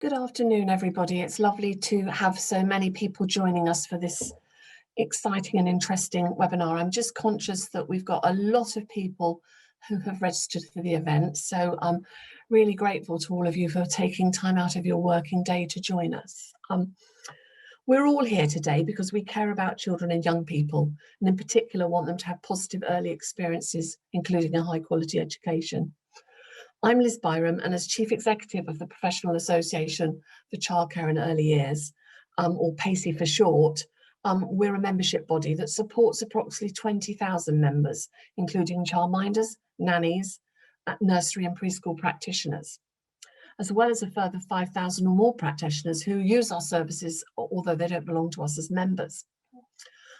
Good afternoon, everybody. It's lovely to have so many people joining us for this exciting and interesting webinar. I'm just conscious that we've got a lot of people who have registered for the event, so I'm really grateful to all of you for taking time out of your working day to join us. We're all here today because we care about children and young people, and in particular want them to have positive early experiences, including a high quality education. I'm Liz Bayram, and as Chief Executive of the Professional Association for Childcare and Early Years, or PACEY for short, we're a membership body that supports approximately 20,000 members, including childminders, nannies, nursery and preschool practitioners, as well as a further 5,000 or more practitioners who use our services, although they don't belong to us as members.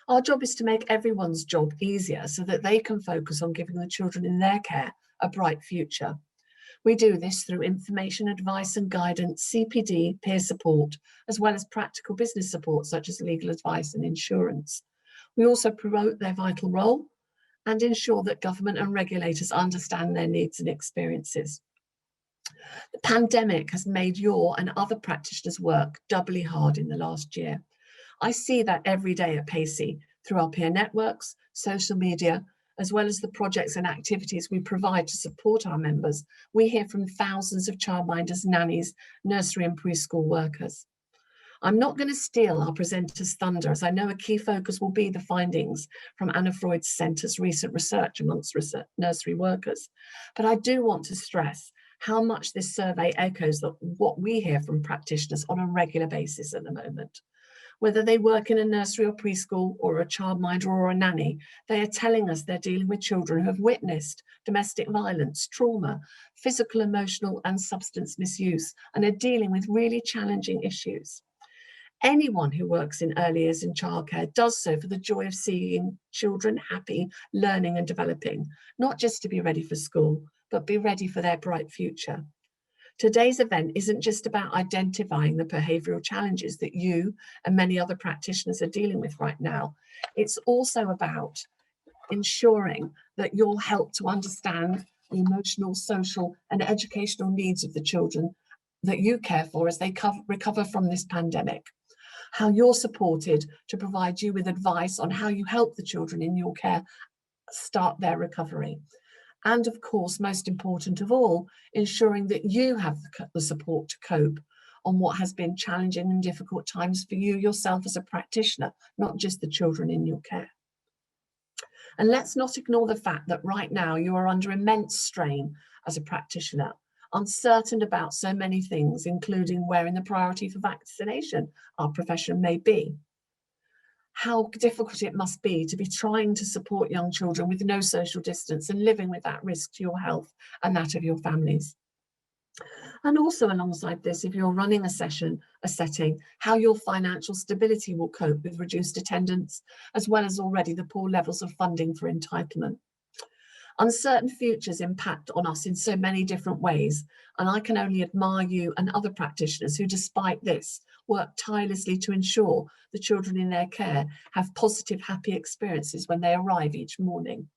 Our job is to make everyone's job easier so that they can focus on giving the children in their care a bright future. We do this through information, advice and guidance, CPD, peer support, as well as practical business support such as legal advice and insurance. We also promote their vital role and ensure that government and regulators understand their needs and experiences. The pandemic has made your and other practitioners' work doubly hard in the last year. I see that every day at PACEY through our peer networks, social media, as well as the projects and activities we provide to support our members. We hear from thousands of childminders, nannies, nursery and preschool workers. I'm not going to steal our presenter's thunder, as I know a key focus will be the findings from Anna Freud's Centre's recent research amongst nursery workers. But I do want to stress how much this survey echoes what we hear from practitioners on a regular basis at the moment. Whether they work in a nursery or preschool or a childminder or a nanny, they are telling us they're dealing with children who have witnessed domestic violence, trauma, physical, emotional and substance misuse, and are dealing with really challenging issues. Anyone who works in early years in childcare does so for the joy of seeing children happy, learning and developing, not just to be ready for school, but be ready for their bright future. Today's event isn't just about identifying the behavioural challenges that you and many other practitioners are dealing with right now. It's also about ensuring that you'll help to understand the emotional, social and educational needs of the children that you care for as they recover from this pandemic. How you're supported to provide you with advice on how you help the children in your care start their recovery. And of course, most important of all, ensuring that you have the support to cope on what has been challenging and difficult times for you yourself as a practitioner, not just the children in your care. And let's not ignore the fact that right now you are under immense strain as a practitioner, uncertain about so many things, including where in the priority for vaccination our profession may be. How difficult it must be to be trying to support young children with no social distance and living with that risk to your health and that of your families. And also alongside this, if you're running a setting, how your financial stability will cope with reduced attendance, as well as already the poor levels of funding for entitlement. Uncertain futures impact on us in so many different ways, and I can only admire you and other practitioners who, despite this, work tirelessly to ensure the children in their care have positive, happy experiences when they arrive each morning.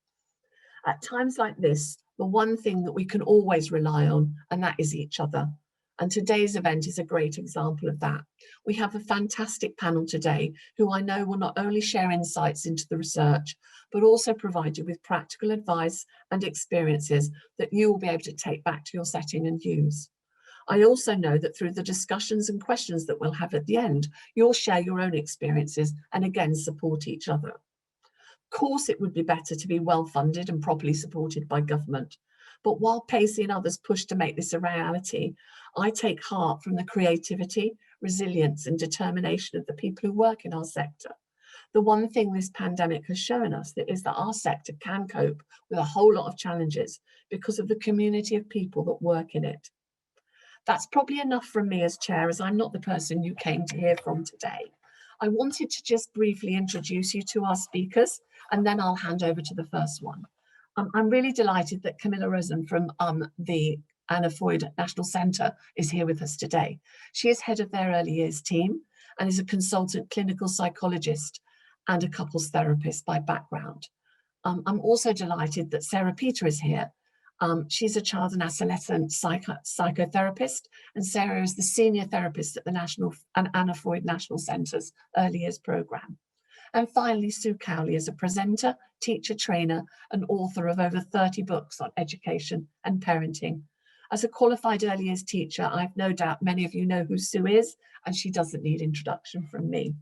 At times like this, the one thing that we can always rely on, and that is each other. And today's event is a great example of that. We have a fantastic panel today who I know will not only share insights into the research, but also provide you with practical advice and experiences that you will be able to take back to your setting and use. I also know that through the discussions and questions that we'll have at the end, you'll share your own experiences and again support each other. Of course, it would be better to be well funded and properly supported by government. But while PACEY and others push to make this a reality, I take heart from the creativity, resilience and determination of the people who work in our sector. The one thing this pandemic has shown us is that our sector can cope with a whole lot of challenges because of the community of people that work in it. That's probably enough from me as chair, as I'm not the person you came to hear from today. I wanted to just briefly introduce you to our speakers, and then I'll hand over to the first one. I'm really delighted that Camilla Rosan from the Anna Freud National Centre is here with us today. She is head of their early years team and is a consultant clinical psychologist and a couples therapist by background. I'm also delighted that Sarah Peter is here. She's a child and adolescent psychotherapist, and Sarah is the senior therapist at the National and Anna Freud National Centre's Early Years Programme. And finally, Sue Cowley is a presenter, teacher, trainer, and author of over 30 books on education and parenting. As a qualified early years teacher, I've no doubt many of you know who Sue is, and she doesn't need introduction from me.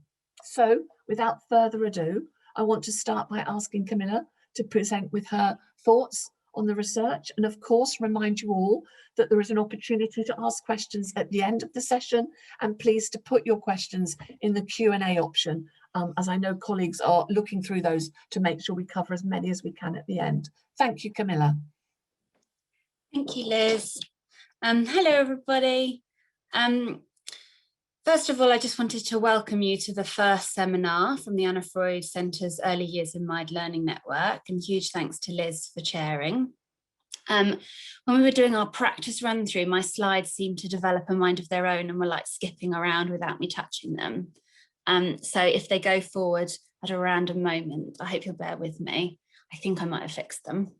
So, without further ado, I want to start by asking Camilla to present with her thoughts on the research, and of course remind you all that there is an opportunity to ask questions at the end of the session, and please to put your questions in the Q&A option, as I know colleagues are looking through those to make sure we cover as many as we can at the end. Thank you, Camilla. Thank you, Liz. Hello, everybody. First of all, I just wanted to welcome you to the first seminar from the Anna Freud Centre's Early Years in Mind Learning Network, and huge thanks to Liz for chairing. When we were doing our practice run through, my slides seemed to develop a mind of their own and were like skipping around without me touching them. So if they go forward at a random moment, I hope you'll bear with me. I think I might have fixed them.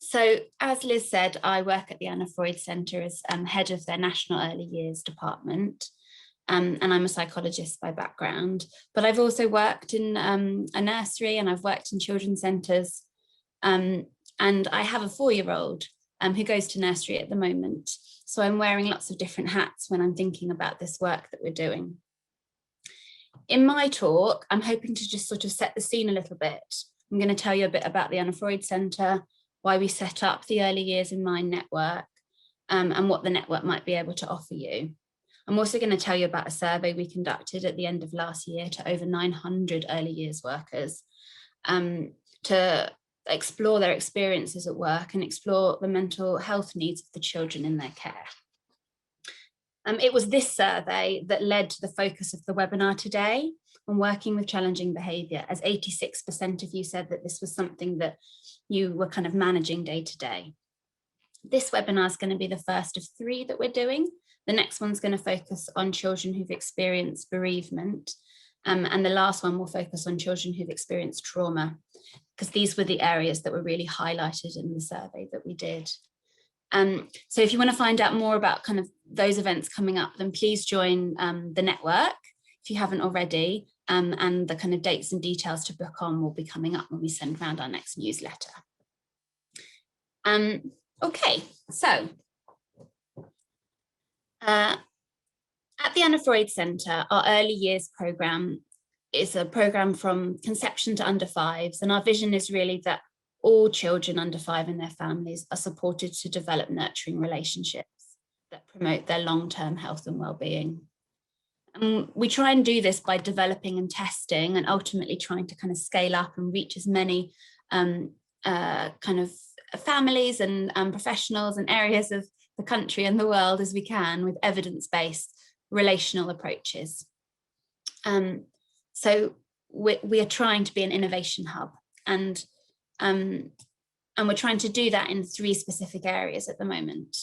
So as Liz said, I work at the Anna Freud Centre as head of their National Early Years Department, and I'm a psychologist by background, but I've also worked in a nursery, and I've worked in children's centres, and I have a 4-year-old who goes to nursery at the moment. So I'm wearing lots of different hats when I'm thinking about this work that we're doing. In my talk, I'm hoping to just sort of set the scene a little bit. I'm going to tell you a bit about the Anna Freud Centre, why we set up the Early Years in Mind network, and what the network might be able to offer you. I'm also going to tell you about a survey we conducted at the end of last year to over 900 early years workers to explore their experiences at work and explore the mental health needs of the children in their care. It was this survey that led to the focus of the webinar today on working with challenging behaviour, as 86% of you said that this was something that you were kind of managing day to day. This webinar is going to be the first of 3 that we're doing. The next one's going to focus on children who've experienced bereavement, and the last one will focus on children who've experienced trauma, because these were the areas that were really highlighted in the survey that we did. So if you want to find out more about kind of those events coming up, then please join the network if you haven't already, and the kind of dates and details to book on will be coming up when we send around our next newsletter. Okay, so at the Anna Freud Centre, our Early Years programme is a programme from conception to under 5s, and our vision is really that all children under 5 and their families are supported to develop nurturing relationships that promote their long-term health and well-being. We try and do this by developing and testing, and ultimately trying to kind of scale up and reach as many kind of families and professionals and areas of the country and the world as we can with evidence-based relational approaches. So we are trying to be an innovation hub, and we're trying to do that in 3 specific areas at the moment.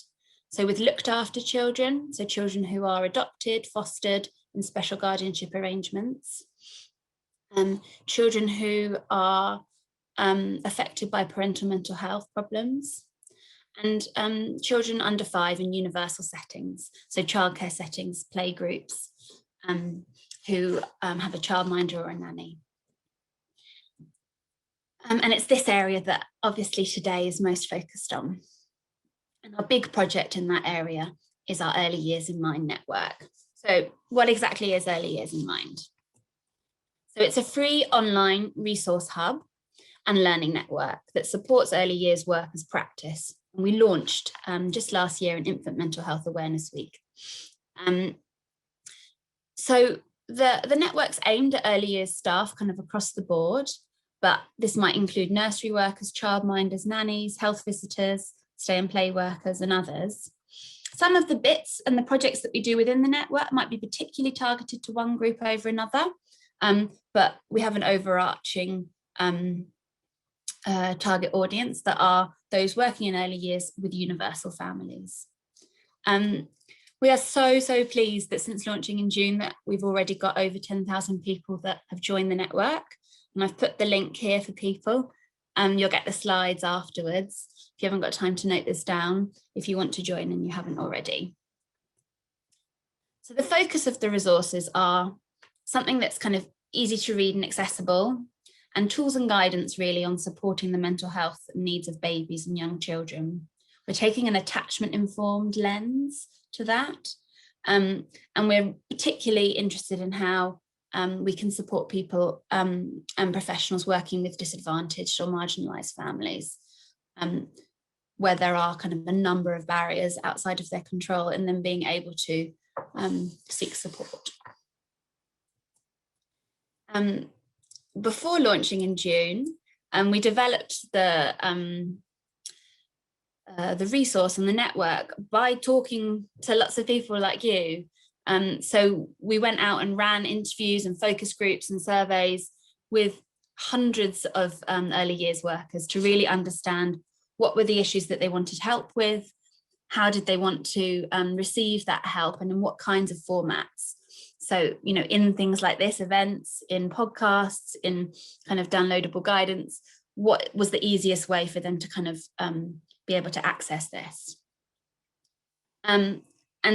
So with looked after children, so children who are adopted, fostered, in special guardianship arrangements, children who are affected by parental mental health problems, and children under 5 in universal settings, so childcare settings, play groups, who have a childminder or a nanny. And it's this area that obviously today is most focused on. And our big project in that area is our Early Years in Mind network. So what exactly is Early Years in Mind? So it's a free online resource hub and learning network that supports early years workers' practice. And we launched just last year in Infant Mental Health Awareness Week. So the network's aimed at early years staff kind of across the board, but this might include nursery workers, childminders, nannies, health visitors, stay and play workers, and others. Some of the bits and the projects that we do within the network might be particularly targeted to one group over another, but we have an overarching target audience that are those working in early years with universal families. We are so pleased that since launching in June that we've already got over 10,000 people that have joined the network, and I've put the link here for people. You'll get the slides afterwards if you haven't got time to note this down, if you want to join and you haven't already. So the focus of the resources are something that's kind of easy to read and accessible, and tools and guidance really on supporting the mental health needs of babies and young children. We're taking an attachment informed lens to that. And we're particularly interested in how we can support people and professionals working with disadvantaged or marginalised families, where there are kind of a number of barriers outside of their control, and then being able to seek support. Before launching in June, we developed the resource and the network by talking to lots of people like you. So we went out and ran interviews and focus groups and surveys with hundreds of early years workers to really understand what were the issues that they wanted help with, how did they want to receive that help, and in what kinds of formats. So, you know, in things like this, events, in podcasts, in kind of downloadable guidance, what was the easiest way for them to kind of be able to access this? And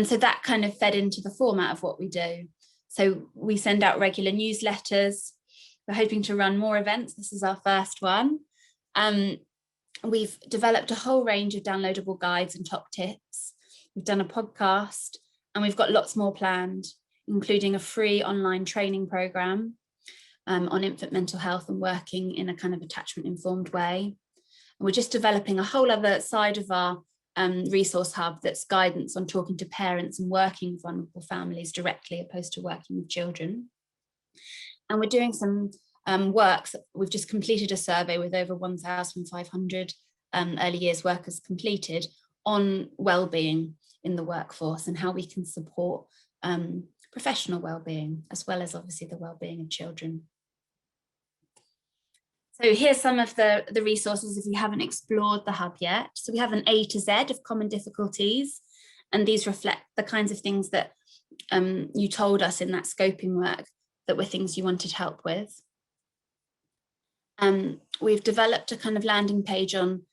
so that kind of fed into the format of what we do. So we send out regular newsletters. We're hoping to run more events. This is our first one. We've developed a whole range of downloadable guides and top tips. We've done a podcast, and we've got lots more planned, including a free online training program on infant mental health and working in a kind of attachment informed way. And we're just developing a whole other side of our resource hub that's guidance on talking to parents and working with vulnerable families directly, opposed to working with children. And we're doing some works. We've just completed a survey with over 1,500 early years workers completed on wellbeing in the workforce and how we can support professional wellbeing, as well as obviously the wellbeing of children. So here's some of the resources if you haven't explored the hub yet. So we have an A to Z of common difficulties, and these reflect the kinds of things that you told us in that scoping work that were things you wanted help with. We've developed a kind of landing page on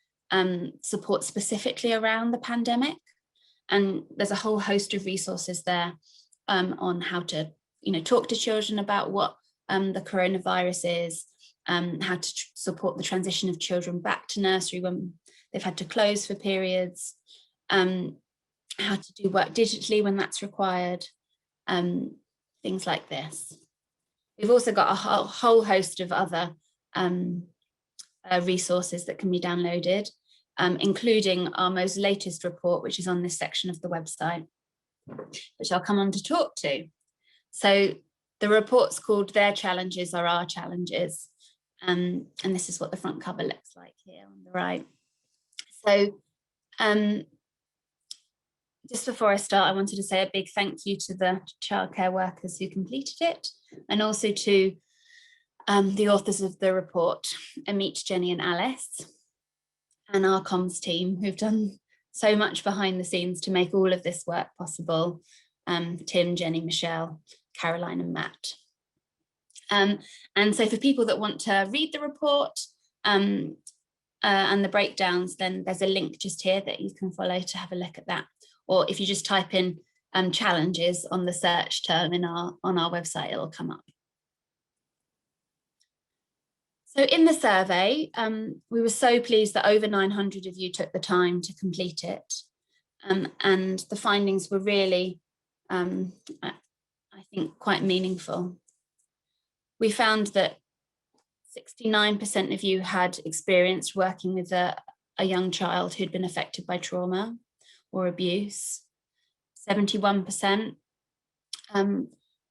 support specifically around the pandemic, and there's a whole host of resources there on how to, you know, talk to children about what the coronavirus is, how to support the transition of children back to nursery when they've had to close for periods, how to do work digitally when that's required, things like this. We've also got a whole host of other resources that can be downloaded, including our most latest report, which is on this section of the website, which I'll come on to talk to. So the report's called Their Challenges Are Our Challenges. And this is what the front cover looks like here on the right. So just before I start, I wanted to say a big thank you to the childcare workers who completed it, and also to the authors of the report, Amit, Jenny and Alice, and our comms team who've done so much behind the scenes to make all of this work possible. Tim, Jenny, Michelle, Caroline and Matt. And so for people that want to read the report and the breakdowns, then there's a link just here that you can follow to have a look at that. Or if you just type in challenges on the search term on our website, it'll come up. So in the survey, we were so pleased that over 900 of you took the time to complete it. And the findings were really, I think, quite meaningful. We found that 69% of you had experienced working with a young child who'd been affected by trauma or abuse, 71%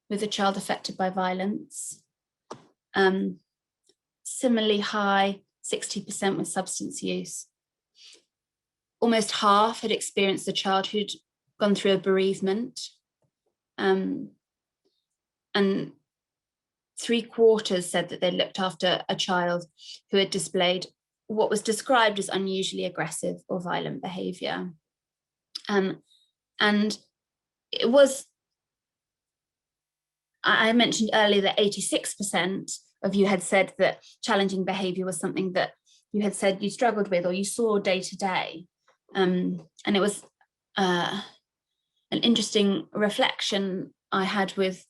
with a child affected by violence, similarly high, 60% with substance use. Almost half had experienced a child who'd gone through a bereavement, and 3/4 said that they looked after a child who had displayed what was described as unusually aggressive or violent behaviour. And it was, I mentioned earlier that 86% of you had said that challenging behaviour was something that you had said you struggled with or you saw day to day. And it was an interesting reflection I had with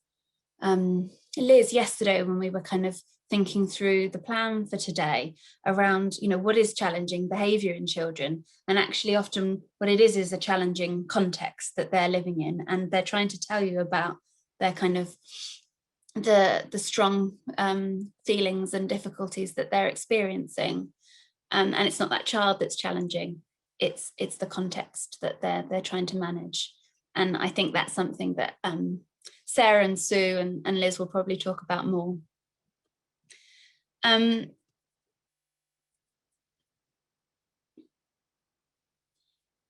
Liz yesterday when we were kind of thinking through the plan for today around, you know, what is challenging behaviour in children, and actually often what it is a challenging context that they're living in, and they're trying to tell you about their kind of the strong feelings and difficulties that they're experiencing, and it's not that child that's challenging, it's the context that they're trying to manage. And I think that's something that Sarah and Sue and Liz will probably talk about more.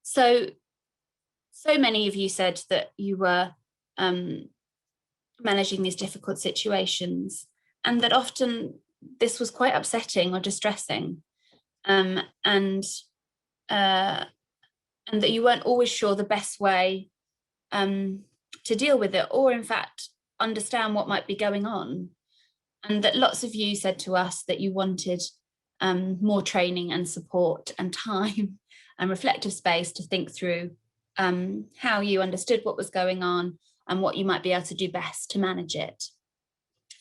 So many of you said that you were managing these difficult situations, and that often this was quite upsetting or distressing, and that you weren't always sure the best way to deal with it, or in fact understand what might be going on. And that lots of you said to us that you wanted more training and support and time and reflective space to think through how you understood what was going on and what you might be able to do best to manage it.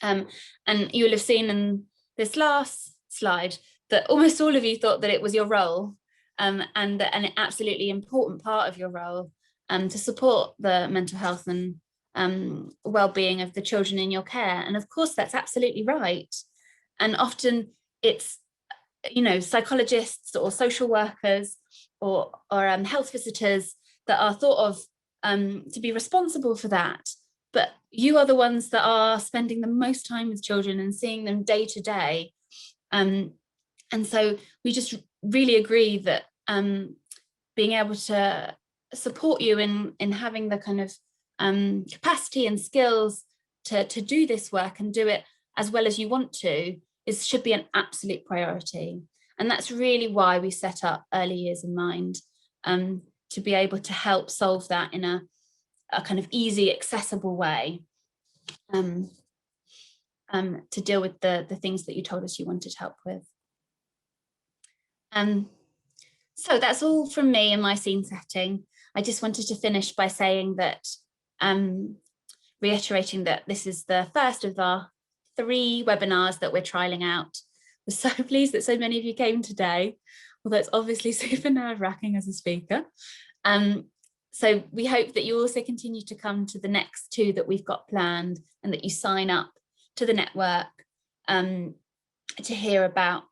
And you will have seen in this last slide that almost all of you thought that it was your role, and an absolutely important part of your role to support the mental health and well-being of the children in your care. And of course that's absolutely right. And often it's, you know, psychologists or social workers or health visitors that are thought of to be responsible for that, but you are the ones that are spending the most time with children and seeing them day to day. And so we just really agree that being able to support you in having the kind of capacity and skills to do this work and do it as well as you want to should be an absolute priority. And that's really why we set up Early Years in Mind, to be able to help solve that in a kind of easy, accessible way, to deal with the things that you told us you wanted help with. So that's all from me in my scene setting. I just wanted to finish by saying that, reiterating that this is the first of our 3 webinars that we're trialing out. We're so pleased that so many of you came today, although it's obviously super nerve-wracking as a speaker. So we hope that you also continue to come to the next 2 that we've got planned, and that you sign up to the network to hear about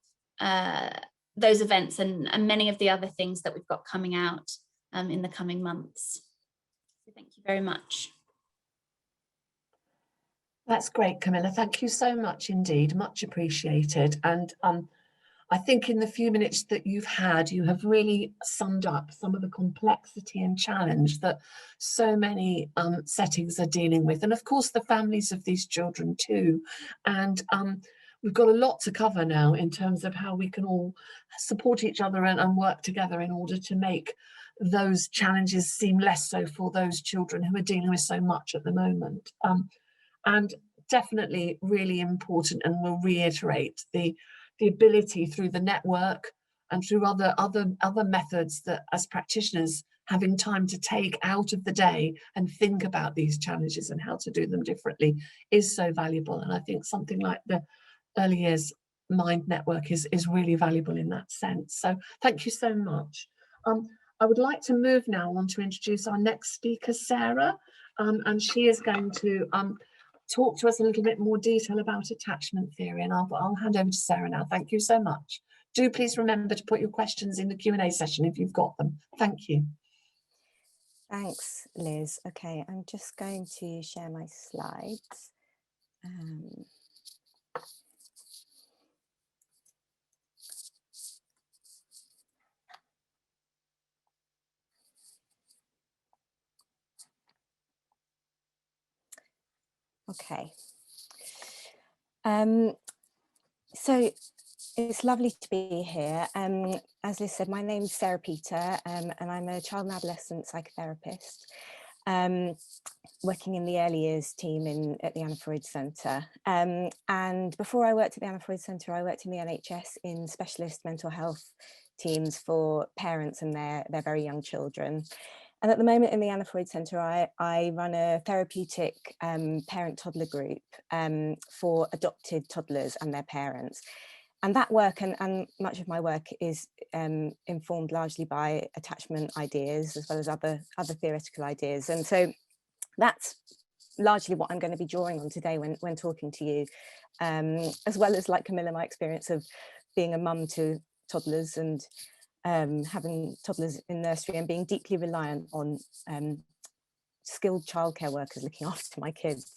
those events and many of the other things that we've got coming out in the coming months. So thank you very much. That's great, Camilla. Thank you so much indeed. Much appreciated. And I think in the few minutes that you've had, you have really summed up some of the complexity and challenge that so many settings are dealing with. And of course, the families of these children too. And we've got a lot to cover now in terms of how we can all support each other and work together in order to make those challenges seem less so for those children who are dealing with so much at the moment. And definitely really important, and we'll reiterate the ability through the network and through other methods that as practitioners, having time to take out of the day and think about these challenges and how to do them differently is so valuable. And I think something like the Early Years Mind Network is really valuable in that sense. So thank you so much. I would like to move now on to introduce our next speaker, Sarah, and she is going to talk to us a little bit more detail about attachment theory, and I'll hand over to Sarah now. Thank you so much. Do please remember to put your questions in the Q&A session if you've got them. Thank you. Thanks, Liz. Okay, I'm just going to share my slides. Okay. So it's lovely to be here. As Liz said, my name is Sarah Peter, and I'm a child and adolescent psychotherapist. working in the early years team at the Anna Freud Centre. And before I worked at the Anna Freud Centre, I worked in the NHS in specialist mental health teams for parents and their very young children. And at the moment in the Anna Freud Centre, I run a therapeutic parent-toddler group for adopted toddlers and their parents. And that work and much of my work is informed largely by attachment ideas as well as other theoretical ideas. And so that's largely what I'm going to be drawing on today when talking to you, as well as, like Camilla, my experience of being a mum to toddlers and having toddlers in nursery and being deeply reliant on skilled childcare workers looking after my kids.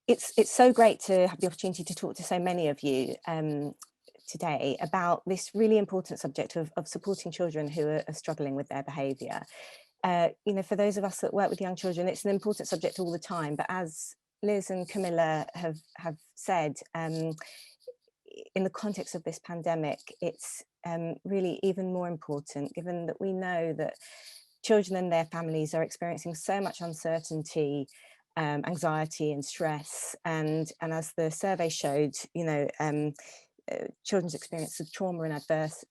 It's so great to have the opportunity to talk to so many of you today about this really important subject of supporting children who are struggling with their behaviour. You know, for those of us that work with young children, it's an important subject all the time, but as Liz and Camilla have said, in the context of this pandemic, it's really even more important, given that we know that children and their families are experiencing so much uncertainty, anxiety and stress, and as the survey showed, you know, children's experience of trauma and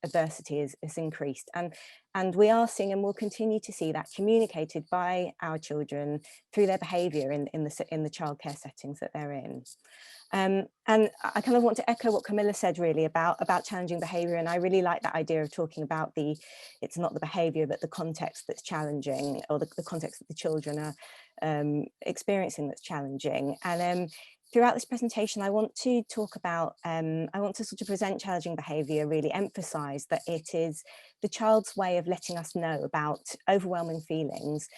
adversity is increased, and we are seeing and will continue to see that communicated by our children through their behaviour in the childcare settings that they're in. And I kind of want to echo what Camilla said really about challenging behaviour, and I really like that idea of talking about it's not the behaviour but the context that's challenging, or the context that the children are experiencing that's challenging. And throughout this presentation, I want to talk about, I want to sort of present challenging behaviour, really emphasise that it is the child's way of letting us know about overwhelming feelings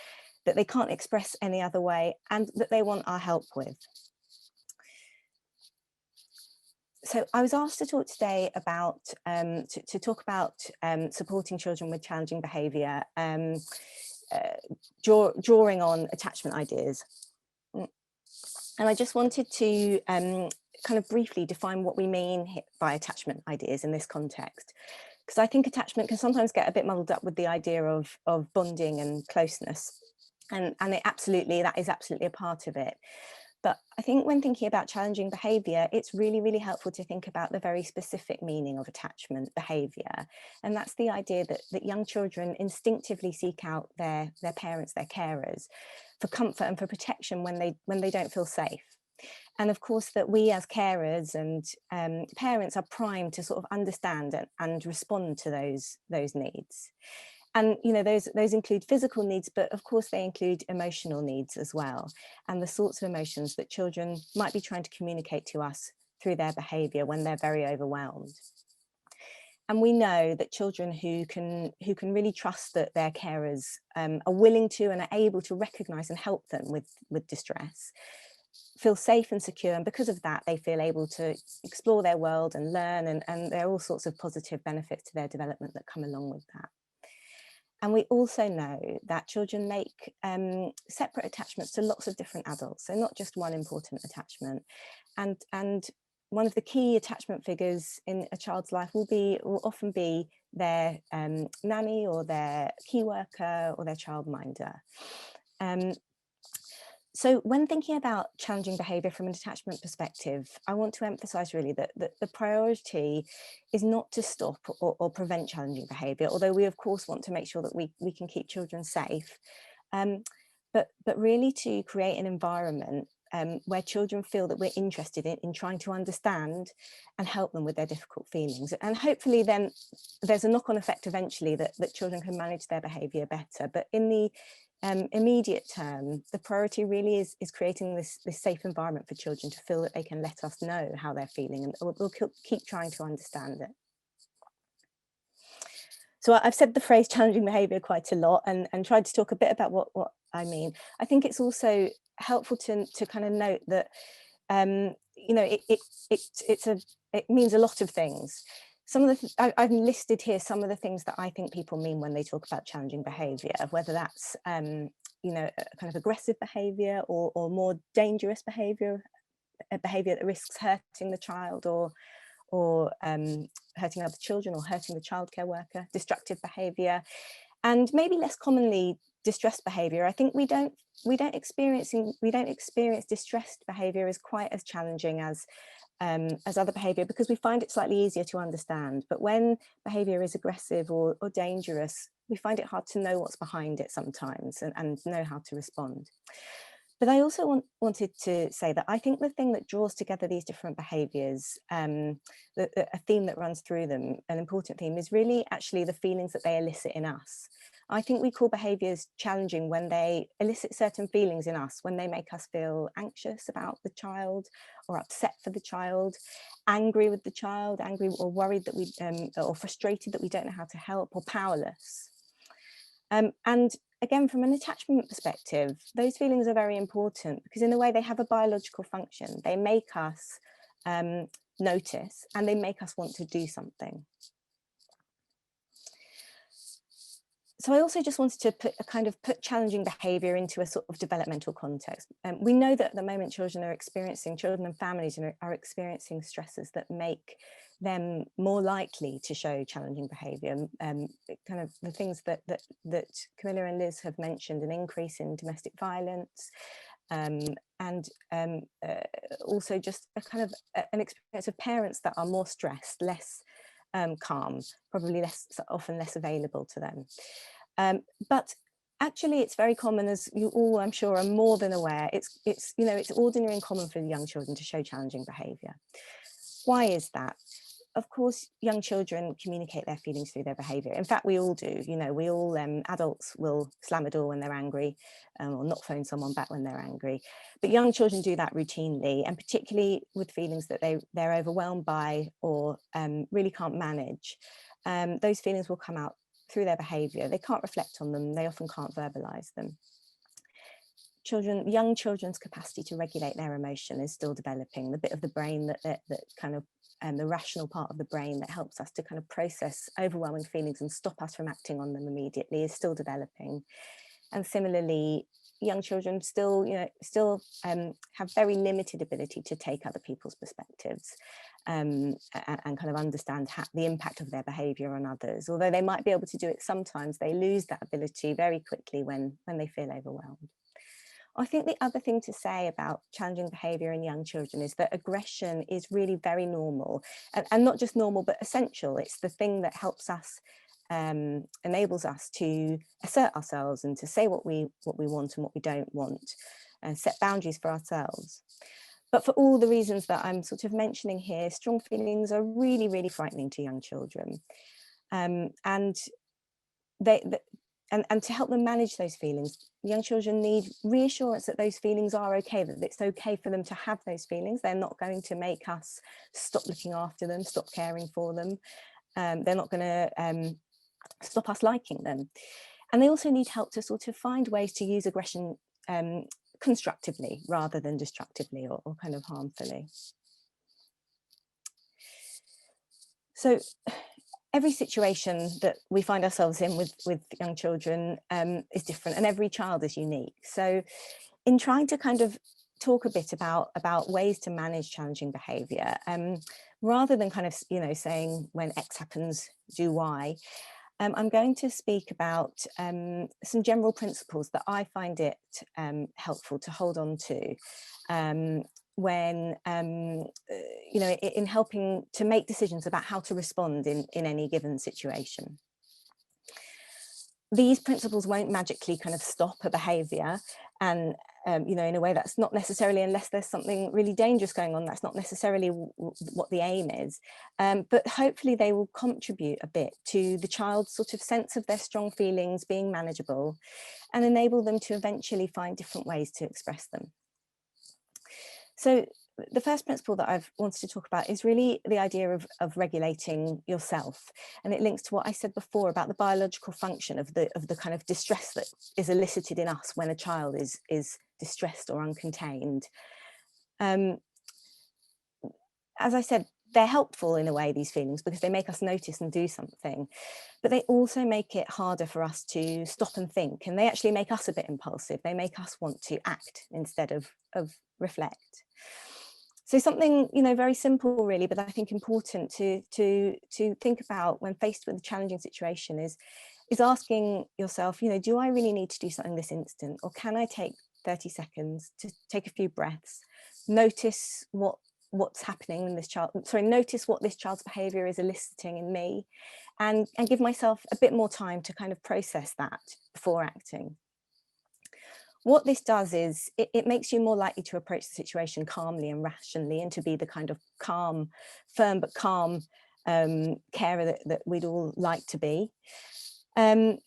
that they can't express any other way and that they want our help with. So I was asked to talk today about, to talk about supporting children with challenging behaviour, drawing on attachment ideas. And I just wanted to kind of briefly define what we mean by attachment ideas in this context, because I think attachment can sometimes get a bit muddled up with the idea of bonding and closeness, and that is absolutely a part of it. But I think when thinking about challenging behaviour, it's really, really helpful to think about the very specific meaning of attachment behaviour. And that's the idea that young children instinctively seek out their parents, their carers, for comfort and for protection when they don't feel safe. And of course that we as carers and parents are primed to sort of understand and respond to those needs. And you know, those include physical needs, but of course they include emotional needs as well, and the sorts of emotions that children might be trying to communicate to us through their behaviour when they're very overwhelmed. And we know that children who can really trust that their carers are willing to and are able to recognise and help them with distress feel safe and secure, and because of that they feel able to explore their world and learn, and there are all sorts of positive benefits to their development that come along with that. And we also know that children make separate attachments to lots of different adults, so not just one important attachment. And one of the key attachment figures in a child's life will often be their nanny or their key worker or their childminder. So when thinking about challenging behaviour from an attachment perspective, I want to emphasise really that the priority is not to stop or prevent challenging behaviour, although we of course want to make sure that we can keep children safe, but really to create an environment where children feel that we're interested in trying to understand and help them with their difficult feelings. And hopefully then there's a knock-on effect eventually that children can manage their behaviour better. But in the immediate term, the priority really is creating this safe environment for children to feel that they can let us know how they're feeling, and we'll keep trying to understand it. So I've said the phrase challenging behaviour quite a lot and tried to talk a bit about what I mean. I think it's also helpful to kind of note that you know, it means a lot of things. Some of the I've listed here some of the things that I think people mean when they talk about challenging behaviour, whether that's you know, kind of aggressive behaviour or more dangerous behaviour, a behaviour that risks hurting the child or hurting other children or hurting the childcare worker, destructive behaviour. And maybe less commonly distressed behaviour. I think we don't experience distressed behaviour as quite as challenging as other behaviour, because we find it slightly easier to understand. But when behaviour is aggressive or dangerous, we find it hard to know what's behind it sometimes and know how to respond. But I also wanted to say that I think the thing that draws together these different behaviours, a theme that runs through them, an important theme, is really actually the feelings that they elicit in us. I think we call behaviours challenging when they elicit certain feelings in us, when they make us feel anxious about the child or upset for the child, angry with the child, angry or worried that we, or frustrated that we don't know how to help, or powerless. And again, from an attachment perspective, those feelings are very important because in a way they have a biological function. They make us notice and they make us want to do something. So I also just wanted to put challenging behaviour into a sort of developmental context. We know that at the moment children and families are experiencing stresses that make them more likely to show challenging behaviour. Kind of the things that Camilla and Liz have mentioned, an increase in domestic violence, and also just a kind of an experience of parents that are more stressed, less calm, probably often less available to them. But actually it's very common, as you all I'm sure are more than aware, it's ordinary and common for young children to show challenging behaviour. Why is that? Of course, young children communicate their feelings through their behaviour. In fact, we all do. We all, adults will slam a door when they're angry, or not phone someone back when they're angry. But young children do that routinely, and particularly with feelings that they're overwhelmed by or really can't manage. Those feelings will come out through their behaviour. They can't reflect on them. They often can't verbalise them. Young children's capacity to regulate their emotion is still developing. The bit of the brain that kind of the rational part of the brain that helps us to kind of process overwhelming feelings and stop us from acting on them immediately is still developing. And similarly, young children still have very limited ability to take other people's perspectives and kind of understand the impact of their behaviour on others. Although they might be able to do it sometimes, they lose that ability very quickly when they feel overwhelmed. I think the other thing to say about challenging behaviour in young children is that aggression is really very normal, and not just normal, but essential. It's the thing that helps us, enables us to assert ourselves and to say what we want and what we don't want, and set boundaries for ourselves. But for all the reasons that I'm sort of mentioning here, strong feelings are really, really frightening to young children. And to help them manage those feelings, young children need reassurance that those feelings are okay, that it's okay for them to have those feelings. They're not going to make us stop looking after them, stop caring for them. They're not going to stop us liking them. And they also need help to sort of find ways to use aggression constructively rather than destructively or kind of harmfully. So every situation that we find ourselves in with young children is different, and every child is unique. So in trying to kind of talk a bit about ways to manage challenging behaviour, rather than kind of saying when X happens, do Y, I'm going to speak about some general principles that I find it helpful to hold on to when in helping to make decisions about how to respond in any given situation. These principles won't magically kind of stop a behaviour, and in a way that's not necessarily, unless there's something really dangerous going on, that's not necessarily what the aim is, but hopefully they will contribute a bit to the child's sort of sense of their strong feelings being manageable and enable them to eventually find different ways to express them. So the first principle that I've wanted to talk about is really the idea of regulating yourself, and it links to what I said before about the biological function of the kind of distress that is elicited in us when a child is distressed or uncontained. As I said, they're helpful in a way, these feelings, because they make us notice and do something, but they also make it harder for us to stop and think, and they actually make us a bit impulsive. They make us want to act instead of reflect. So something, very simple really, but I think important to think about when faced with a challenging situation is is asking yourself, do I really need to do something this instant, or can I take 30 seconds to take a few breaths, notice what's happening in this child, notice what this child's behavior is eliciting in me, and give myself a bit more time to kind of process that before acting. What this does is it makes you more likely to approach the situation calmly and rationally, and to be the kind of calm, firm but calm carer that we'd all like to be. And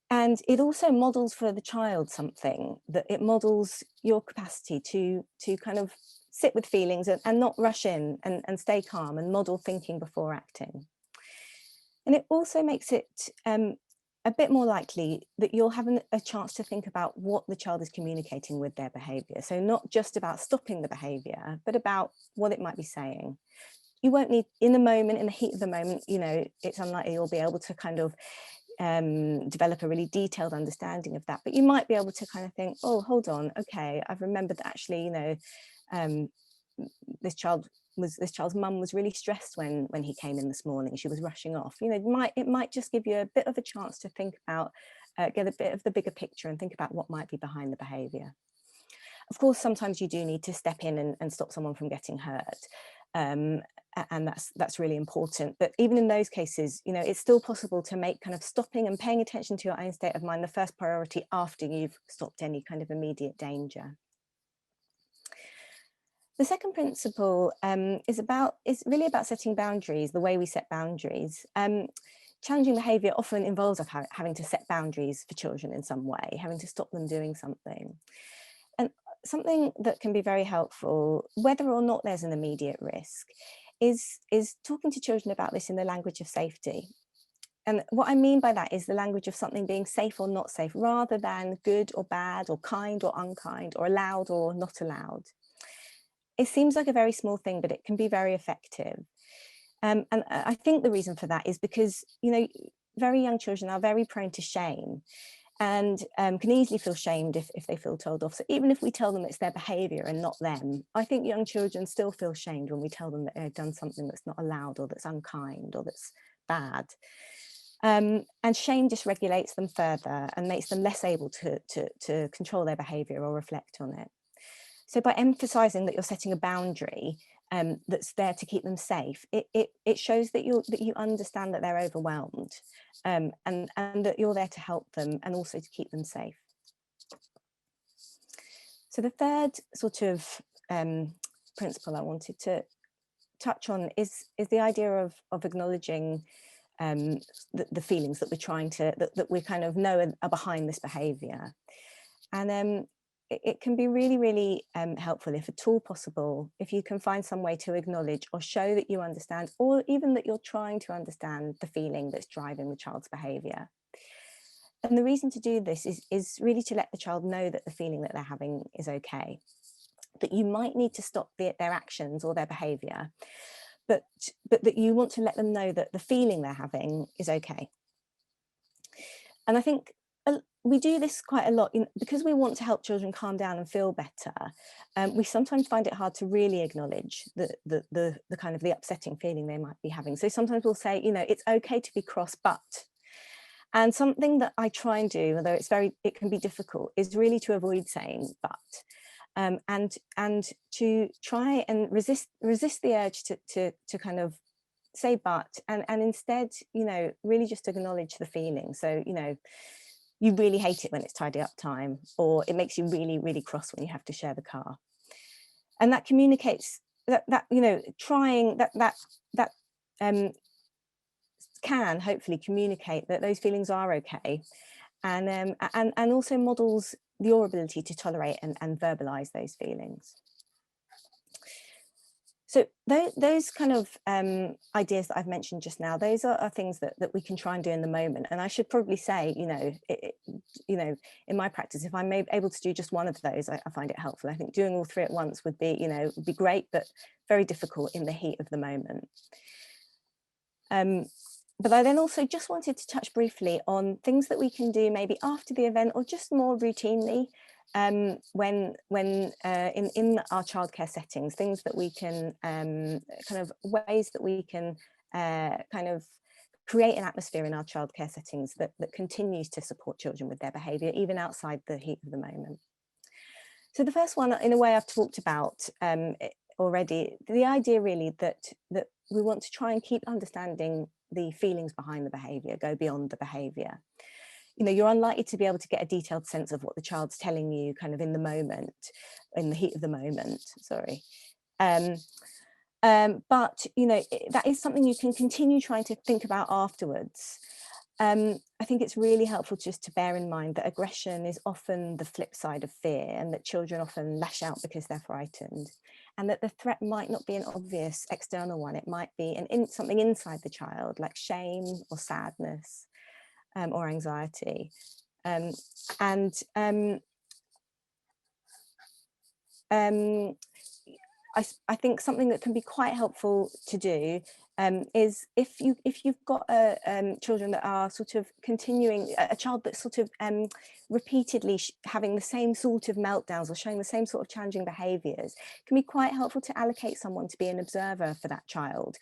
it also models for the child something, that it models your capacity to kind of sit with feelings and not rush in, and stay calm and model thinking before acting. And it also makes it a bit more likely that you'll have a chance to think about what the child is communicating with their behaviour. So not just about stopping the behaviour, but about what it might be saying. You won't need, in the moment, in the heat of the moment, it's unlikely you'll be able to kind of develop a really detailed understanding of that, but you might be able to kind of think, oh, hold on, okay, I've remembered that actually, this child's mum was really stressed when he came in this morning. She was rushing off. It might just give you a bit of a chance to think about, get a bit of the bigger picture and think about what might be behind the behaviour. Of course, sometimes you do need to step in and stop someone from getting hurt. And that's really important. But even in those cases, it's still possible to make kind of stopping and paying attention to your own state of mind the first priority after you've stopped any kind of immediate danger. The second principle is really about setting boundaries, the way we set boundaries. Challenging behaviour often involves us having to set boundaries for children in some way, having to stop them doing something. And something that can be very helpful, whether or not there's an immediate risk, is talking to children about this in the language of safety. And what I mean by that is the language of something being safe or not safe, rather than good or bad, or kind or unkind, or allowed or not allowed. It seems like a very small thing, but it can be very effective. And I think the reason for that is because, very young children are very prone to shame, and can easily feel shamed if they feel told off. So even if we tell them it's their behaviour and not them, I think young children still feel shamed when we tell them that they've done something that's not allowed, or that's unkind, or that's bad. And shame dysregulates them further and makes them less able to control their behaviour or reflect on it. So by emphasising that you're setting a boundary that's there to keep them safe, it shows that you understand that they're overwhelmed, and that you're there to help them and also to keep them safe. So the third sort of principle I wanted to touch on is the idea of acknowledging the feelings that we're trying to, that we kind of know are behind this behaviour. And it can be really, really helpful, if at all possible, if you can find some way to acknowledge or show that you understand, or even that you're trying to understand the feeling that's driving the child's behaviour. And the reason to do this is really to let the child know that the feeling that they're having is okay, that you might need to stop their actions or their behaviour, but that you want to let them know that the feeling they're having is okay. And I think we do this quite a lot because we want to help children calm down and feel better. We sometimes find it hard to really acknowledge the kind of the upsetting feeling they might be having. So sometimes we'll say, it's okay to be cross, but. And something that I try and do, although it can be difficult, is really to avoid saying but, and to try and resist the urge to kind of say but, and instead, really just acknowledge the feeling. So, you really hate it when it's tidy up time, or it makes you really, really cross when you have to share the car. And that communicates that trying that can hopefully communicate that those feelings are okay, and also models your ability to tolerate and verbalize those feelings. So those kind of ideas that I've mentioned just now, those are things that we can try and do in the moment. And I should probably say, in my practice, if I'm able to do just one of those, I find it helpful. I think doing all three at once would be, would be great, but very difficult in the heat of the moment. But I then also just wanted to touch briefly on things that we can do maybe after the event, or just more routinely, when in our childcare settings, things that we can kind of ways that we can kind of create an atmosphere in our childcare settings that continues to support children with their behaviour, even outside the heat of the moment. So the first one, in a way, I've talked about already, the idea really that we want to try and keep understanding the feelings behind the behaviour, go beyond the behaviour. You know, you're unlikely to be able to get a detailed sense of what the child's telling you kind of in the moment, in the heat of the moment, sorry. But, you know, that is something you can continue trying to think about afterwards. I think it's really helpful just to bear in mind that aggression is often the flip side of fear, and that children often lash out because they're frightened, and that the threat might not be an obvious external one. It might be something inside the child, like shame or sadness or anxiety. I think something that can be quite helpful to do is if you've got children that are sort of continuing, a child that's sort of repeatedly having the same sort of meltdowns or showing the same sort of challenging behaviours, it can be quite helpful to allocate someone to be an observer for that child.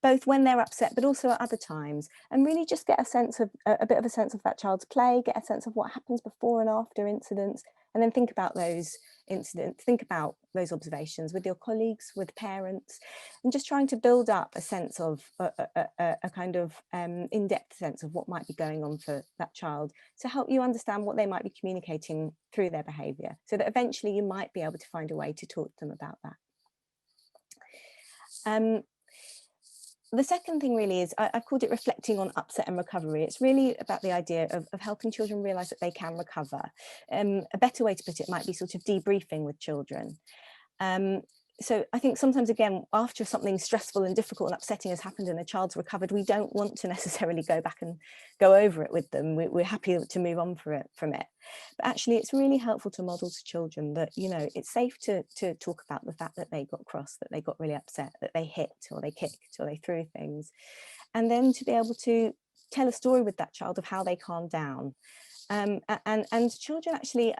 Both when they're upset, but also at other times, and really just get a sense of a bit of a sense of that child's play, get a sense of what happens before and after incidents, and then think about those incidents, think about those observations with your colleagues, with parents, and just trying to build up a sense of a kind of in-depth sense of what might be going on for that child, to help you understand what they might be communicating through their behaviour, so that eventually you might be able to find a way to talk to them about that. The second thing really is, I've called it reflecting on upset and recovery. It's really about the idea of helping children realise that they can recover. A better way to put it might be sort of debriefing with children. So I think sometimes, again, after something stressful and difficult and upsetting has happened and a child's recovered, we don't want to necessarily go back and go over it with them. We're happy to move on from it. But actually, it's really helpful to model to children that, you know, it's safe to talk about the fact that they got cross, that they got really upset, that they hit or they kicked or they threw things. And then to be able to tell a story with that child of how they calmed down. And children actually,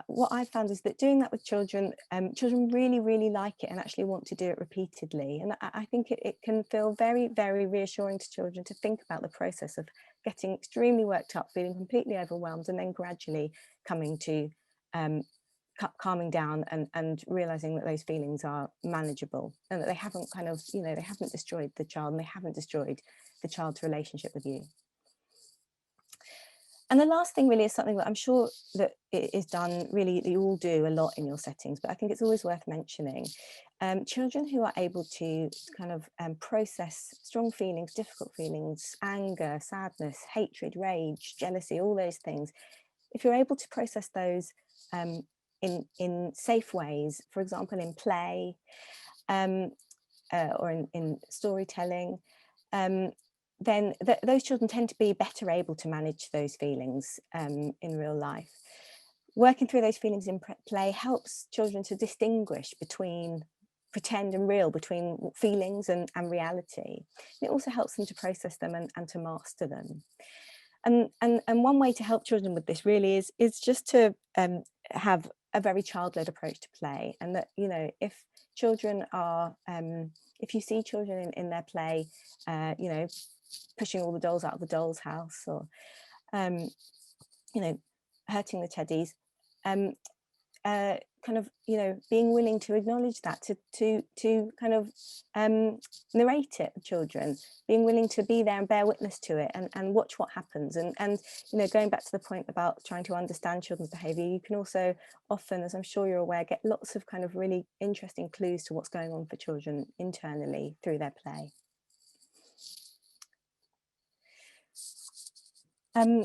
what I found is that doing that with children, children really like it and actually want to do it repeatedly. And I think it can feel very reassuring to children to think about the process of getting extremely worked up, feeling completely overwhelmed, and then gradually coming to calming down and realizing that those feelings are manageable, and that they haven't kind of, you know, they haven't destroyed the child, and they haven't destroyed the child's relationship with you. And the last thing really is something that I'm sure that it is done, really, that you all do a lot in your settings, but I think it's always worth mentioning. Children who are able to kind of process strong feelings, difficult feelings, anger, sadness, hatred, rage, jealousy, all those things, if you're able to process those in safe ways, for example, in play or in storytelling, then those children tend to be better able to manage those feelings in real life. Working through those feelings in play helps children to distinguish between pretend and real, between feelings and reality. It also helps them to process them and to master them. And one way to help children with this really is just to have a very child-led approach to play, and that, you know, if children are, if you see children in their play, you know, pushing all the dolls out of the doll's house, or you know, hurting the teddies, kind of, you know, being willing to acknowledge that, to kind of narrate it to children, being willing to be there and bear witness to it, and watch what happens, and you know, going back to the point about trying to understand children's behaviour, you can also often, as I'm sure you're aware, get lots of kind of really interesting clues to what's going on for children internally through their play. I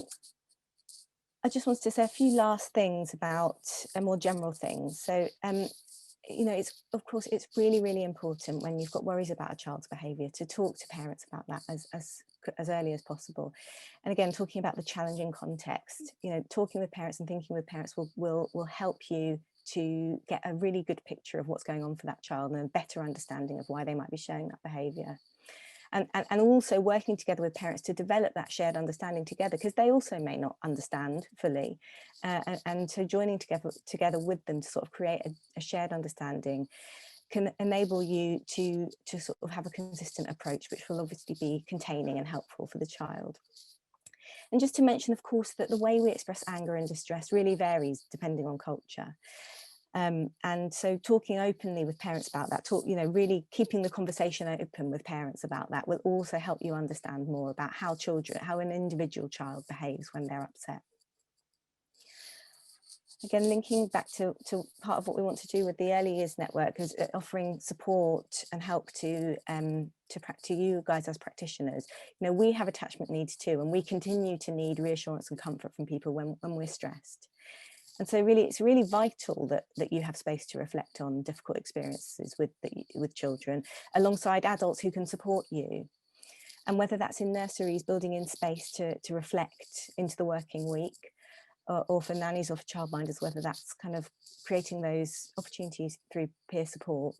just wanted to say a few last things about more general things. So, you know, of course, it's really important when you've got worries about a child's behaviour to talk to parents about that as early as possible. And again, talking about the challenging context, you know, talking with parents and thinking with parents will help you to get a really good picture of what's going on for that child and a better understanding of why they might be showing that behaviour. And also working together with parents to develop that shared understanding together, because they also may not understand fully, and so joining together with them to sort of create a shared understanding can enable you to sort of have a consistent approach, which will obviously be containing and helpful for the child. And just to mention, of course, that the way we express anger and distress really varies depending on culture. And so talking openly with parents about that, really keeping the conversation open with parents about that will also help you understand more about how an individual child behaves when they're upset. Again, linking back to part of what we want to do with the Early Years Network is offering support and help to you guys as practitioners. We have attachment needs too, and we continue to need reassurance and comfort from people when we're stressed. And so really, it's really vital that you have space to reflect on difficult experiences with children alongside adults who can support you. And whether that's in nurseries, building in space to reflect into the working week, or for nannies or for childminders, whether that's kind of creating those opportunities through peer support,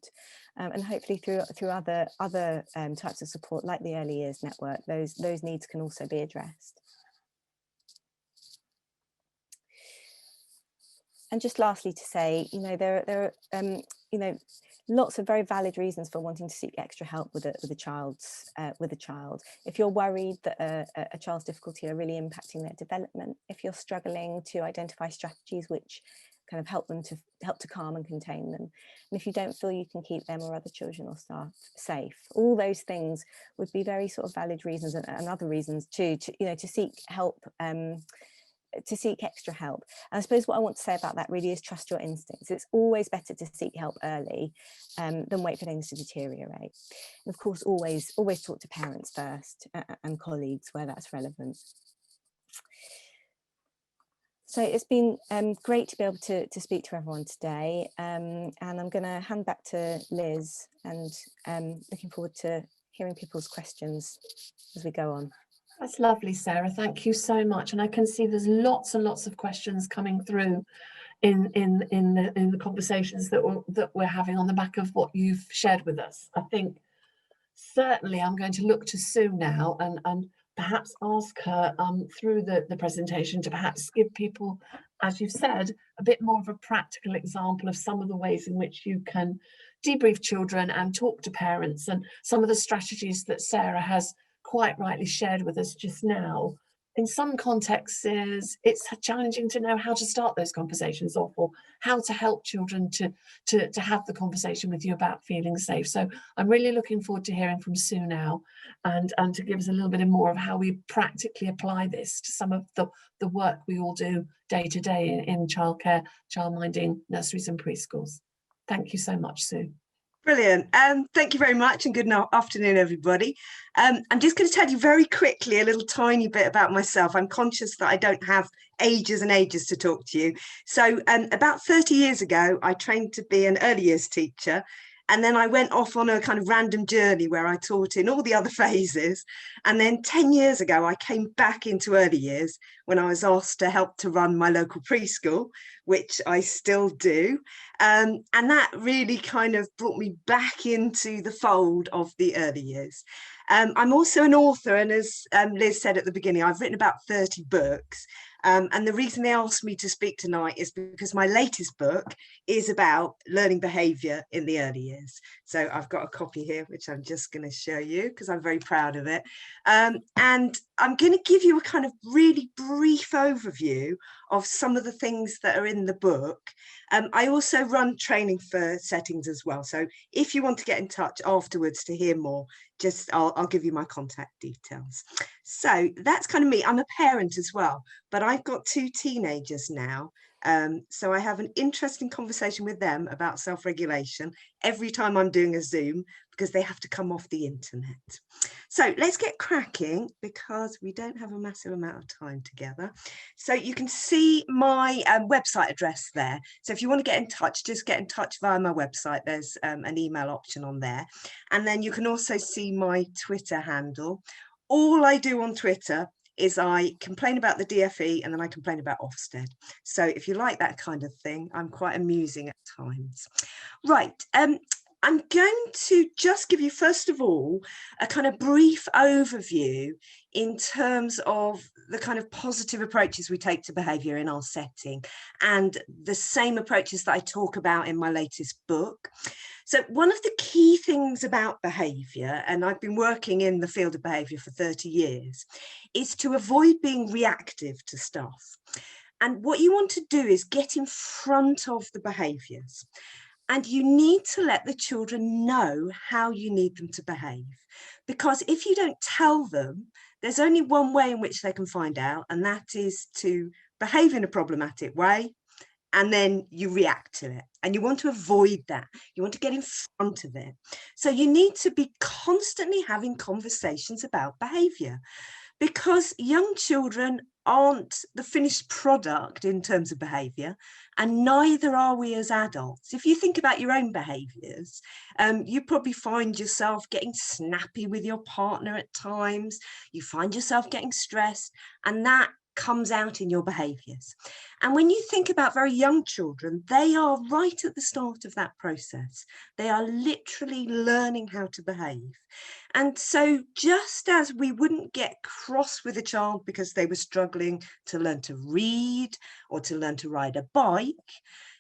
and hopefully through other types of support like the Early Years Network, those needs can also be addressed. And just lastly to say, there are lots of very valid reasons for wanting to seek extra help with a child. If you're worried that a child's difficulty are really impacting their development, if you're struggling to identify strategies which kind of help to calm and contain them, and if you don't feel you can keep them or other children or staff safe, all those things would be very sort of valid reasons, and other reasons too, to seek help. To seek extra help. And I suppose what I want to say about that really is trust your instincts. It's always better to seek help early than wait for things to deteriorate. And of course, always talk to parents first and colleagues where that's relevant. So it's been great to be able to speak to everyone today. And I'm going to hand back to Liz, and looking forward to hearing people's questions as we go on. That's lovely, Sarah. Thank you so much. And I can see there's lots and lots of questions coming through in the conversations that we're having on the back of what you've shared with us. I think certainly I'm going to look to Sue now and perhaps ask her through the presentation to perhaps give people, as you've said, a bit more of a practical example of some of the ways in which you can debrief children and talk to parents, and some of the strategies that Sarah has quite rightly shared with us just now. In some contexts, it's challenging to know how to start those conversations off, or how to help children to have the conversation with you about feeling safe. So I'm really looking forward to hearing from Sue now, and to give us a little bit more of how we practically apply this to some of the work we all do day to day in childcare, childminding, nurseries and preschools. Thank you so much, Sue. Brilliant. Thank you very much, and good afternoon, everybody. I'm just going to tell you very quickly a little tiny bit about myself. I'm conscious that I don't have ages and ages to talk to you. So about 30 years ago, I trained to be an early years teacher. And then I went off on a kind of random journey where I taught in all the other phases. And then 10 years ago, I came back into early years when I was asked to help to run my local preschool, which I still do. And that really kind of brought me back into the fold of the early years. I'm also an author, and as Liz said at the beginning, I've written about 30 books. And the reason they asked me to speak tonight is because my latest book is about learning behaviour in the early years. So I've got a copy here, which I'm just going to show you because I'm very proud of it. And I'm going to give you a kind of really brief overview of some of the things that are in the book. I also run training for settings as well. So if you want to get in touch afterwards to hear more, just I'll give you my contact details. So that's kind of me. I'm a parent as well, but I've got 2 teenagers now. So I have an interesting conversation with them about self-regulation every time I'm doing a Zoom, because they have to come off the internet. So let's get cracking, because we don't have a massive amount of time together. So you can see my website address there. So if you want to get in touch, just get in touch via my website. There's an email option on there. And then you can also see my Twitter handle. All I do on Twitter is I complain about the DFE, and then I complain about Ofsted. So if you like that kind of thing, I'm quite amusing at times. Right, I'm going to just give you, first of all, a kind of brief overview in terms of the kind of positive approaches we take to behaviour in our setting, and the same approaches that I talk about in my latest book. So one of the key things about behaviour, and I've been working in the field of behaviour for 30 years, is to avoid being reactive to stuff. And what you want to do is get in front of the behaviours. And you need to let the children know how you need them to behave. Because if you don't tell them, there's only one way in which they can find out, and that is to behave in a problematic way, and then you react to it. And you want to avoid that. You want to get in front of it. So you need to be constantly having conversations about behaviour, because young children aren't the finished product in terms of behaviour, and neither are we as adults. If you think about your own behaviours, you probably find yourself getting snappy with your partner at times, you find yourself getting stressed, and that comes out in your behaviours. And when you think about very young children, they are right at the start of that process. They are literally learning how to behave. And so just as we wouldn't get cross with a child because they were struggling to learn to read or to learn to ride a bike,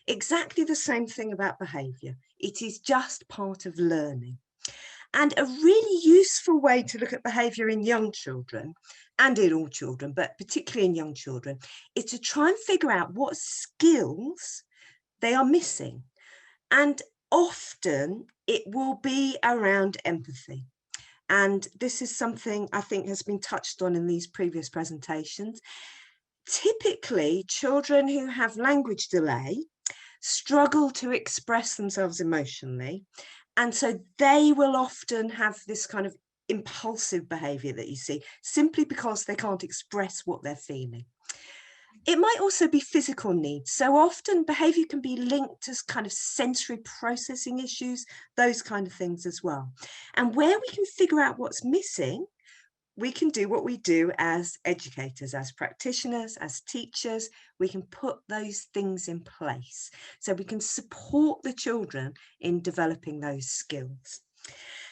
exactly the same thing about behaviour. It is just part of learning. And a really useful way to look at behaviour in young children, and in all children, but particularly in young children, is to try and figure out what skills they are missing. And often it will be around empathy. And this is something I think has been touched on in these previous presentations. Typically, children who have language delay struggle to express themselves emotionally. And so they will often have this kind of impulsive behaviour that you see, simply because they can't express what they're feeling. It might also be physical needs. So often behaviour can be linked to kind of sensory processing issues, those kind of things as well. And where we can figure out what's missing, we can do what we do as educators, as practitioners, as teachers. We can put those things in place so we can support the children in developing those skills.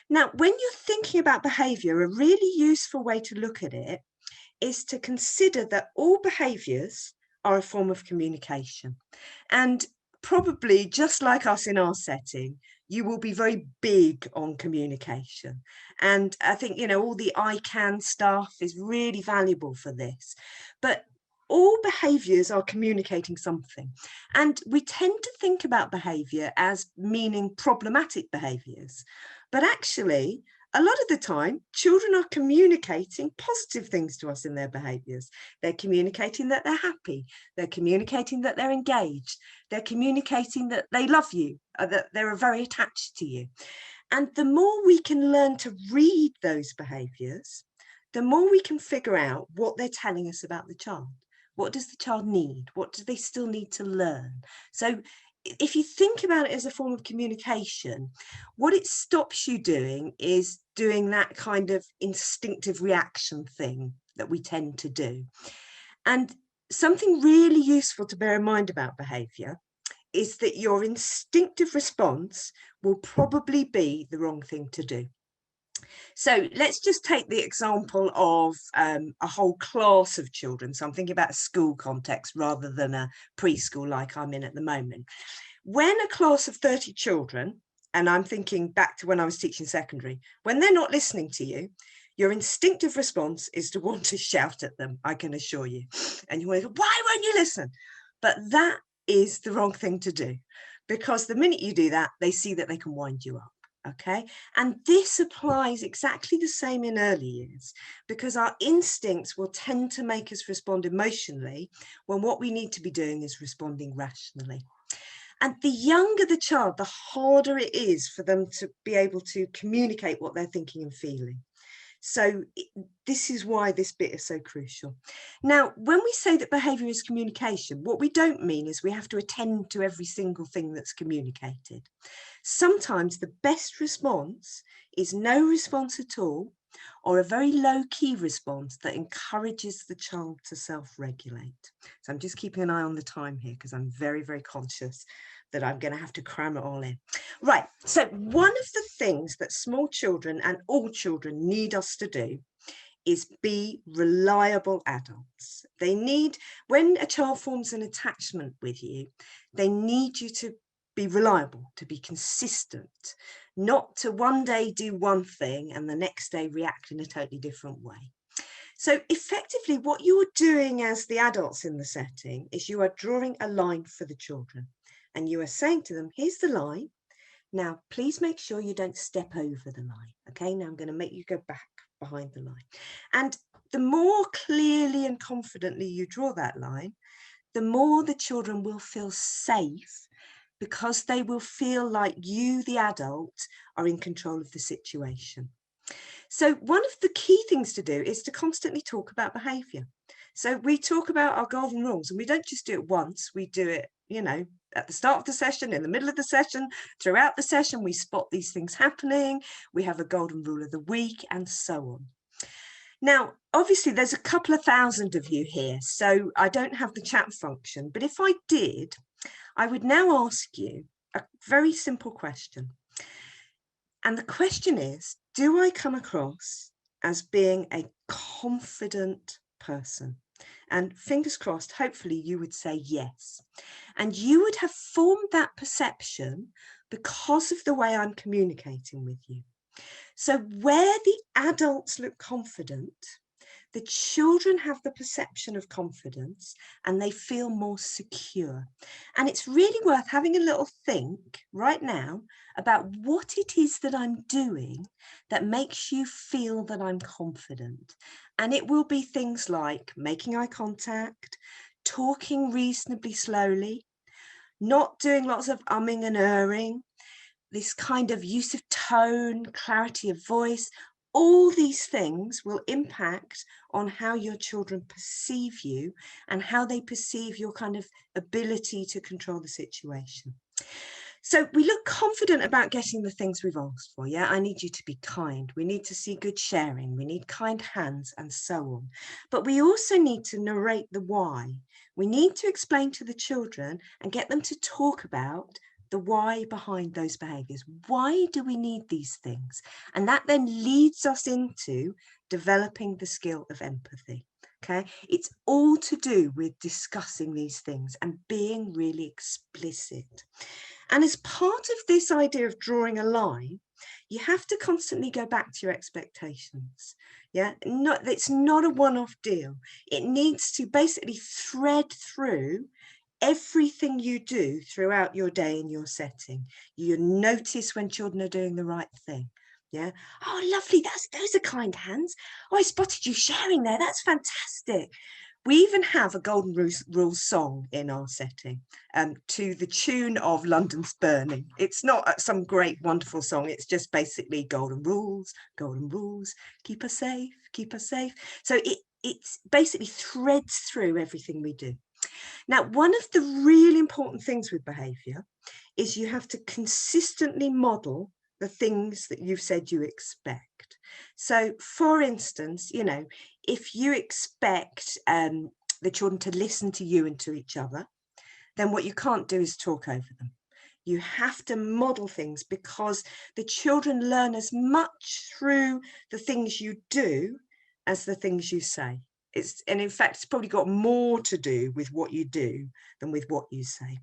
Now, when you're thinking about behaviour, a really useful way to look at it is to consider that all behaviours are a form of communication. And probably just like us in our setting, you will be very big on communication. And I think, you know, all the I can stuff is really valuable for this. But all behaviours are communicating something. And we tend to think about behaviour as meaning problematic behaviours. But actually, a lot of the time, children are communicating positive things to us in their behaviours. They're communicating that they're happy. They're communicating that they're engaged. They're communicating that they love you, or that they're very attached to you. And the more we can learn to read those behaviours, the more we can figure out what they're telling us about the child. What does the child need? What do they still need to learn? So if you think about it as a form of communication, what it stops you doing is doing that kind of instinctive reaction thing that we tend to do. And something really useful to bear in mind about behaviour is that your instinctive response will probably be the wrong thing to do. So let's just take the example of a whole class of children. So I'm thinking about a school context rather than a preschool like I'm in at the moment. When a class of 30 children, and I'm thinking back to when I was teaching secondary, when they're not listening to you, your instinctive response is to want to shout at them, I can assure you. And you want to go, why won't you listen? But that is the wrong thing to do, because the minute you do that, they see that they can wind you up. Okay, and this applies exactly the same in early years, because our instincts will tend to make us respond emotionally when what we need to be doing is responding rationally. And the younger the child, the harder it is for them to be able to communicate what they're thinking and feeling. So this is why this bit is so crucial. Now, when we say that behaviour is communication, what we don't mean is we have to attend to every single thing that's communicated. Sometimes the best response is no response at all, or a very low-key response that encourages the child to self-regulate. So I'm just keeping an eye on the time here because I'm very, very conscious that I'm going to have to cram it all in. Right, so one of the things that small children and all children need us to do is be reliable adults. They need, when a child forms an attachment with you, they need you to be reliable, to be consistent, not to one day do one thing and the next day react in a totally different way. So effectively, what you're doing as the adults in the setting is you are drawing a line for the children, and you are saying to them, here's the line. Now, please make sure you don't step over the line. Okay, now I'm going to make you go back behind the line. And the more clearly and confidently you draw that line, the more the children will feel safe, because they will feel like you, the adult, are in control of the situation. So one of the key things to do is to constantly talk about behaviour. So we talk about our golden rules, and we don't just do it once, we do it, you know, at the start of the session, in the middle of the session, throughout the session, we spot these things happening, we have a golden rule of the week, and so on. Now, obviously, there's a couple of thousand of you here, so I don't have the chat function, but if I did, I would now ask you a very simple question. And the question is, do I come across as being a confident person? And fingers crossed, hopefully you would say yes. And you would have formed that perception because of the way I'm communicating with you. So where the adults look confident, the children have the perception of confidence and they feel more secure. And it's really worth having a little think right now about what it is that I'm doing that makes you feel that I'm confident. And it will be things like making eye contact, talking reasonably slowly, not doing lots of umming and erring, this kind of use of tone, clarity of voice. All these things will impact on how your children perceive you and how they perceive your kind of ability to control the situation. So we look confident about getting the things we've asked for. Yeah, I need you to be kind. We need to see good sharing. We need kind hands and so on. But we also need to narrate the why. We need to explain to the children and get them to talk about the why behind those behaviours. Why do we need these things? And that then leads us into developing the skill of empathy. Okay, it's all to do with discussing these things and being really explicit. And as part of this idea of drawing a line, you have to constantly go back to your expectations. Yeah, it's not a one-off deal. It needs to basically thread through everything you do throughout your day in your setting. You notice when children are doing the right thing. Yeah. Oh, lovely. Those are kind hands. Oh, I spotted you sharing there. That's fantastic. We even have a Golden Rules song in our setting to the tune of London's Burning. It's not some great, wonderful song. It's just basically golden rules, keep us safe, keep us safe. So it's basically threads through everything we do. Now, one of the really important things with behaviour is you have to consistently model the things that you've said you expect. So, for instance, you know, if you expect the children to listen to you and to each other, then what you can't do is talk over them. You have to model things because the children learn as much through the things you do as the things you say. And in fact, it's probably got more to do with what you do than with what you say.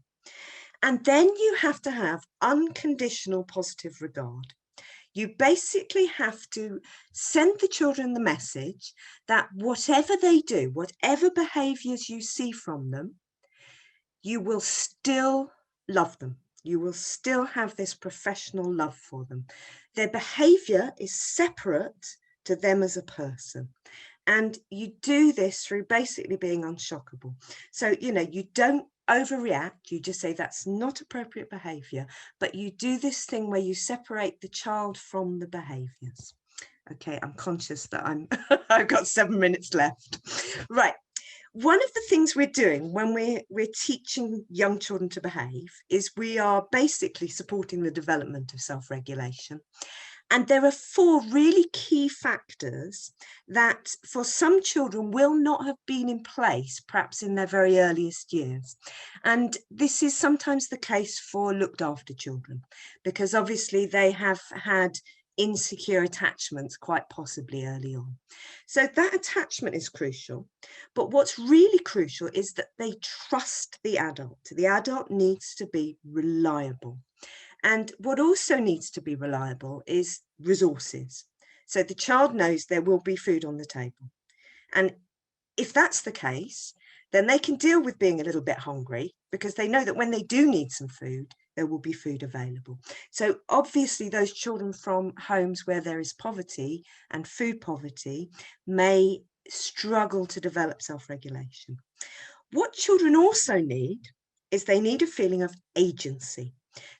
And then you have to have unconditional positive regard. You basically have to send the children the message that whatever they do, whatever behaviours you see from them, you will still love them. You will still have this professional love for them. Their behaviour is separate to them as a person. And you do this through basically being unshockable. So, you know, you don't overreact. You just say that's not appropriate behaviour, but you do this thing where you separate the child from the behaviours. Okay, I'm conscious that I've got 7 minutes left. Right. One of the things we're doing when we're teaching young children to behave is we are basically supporting the development of self-regulation. And there are 4 really key factors that for some children will not have been in place, perhaps in their very earliest years. And this is sometimes the case for looked after children, because obviously they have had insecure attachments quite possibly early on. So that attachment is crucial, but what's really crucial is that they trust the adult. The adult needs to be reliable. And what also needs to be reliable is resources. So the child knows there will be food on the table. And if that's the case, then they can deal with being a little bit hungry, because they know that when they do need some food, there will be food available. So obviously those children from homes where there is poverty and food poverty may struggle to develop self-regulation. What children also need is they need a feeling of agency.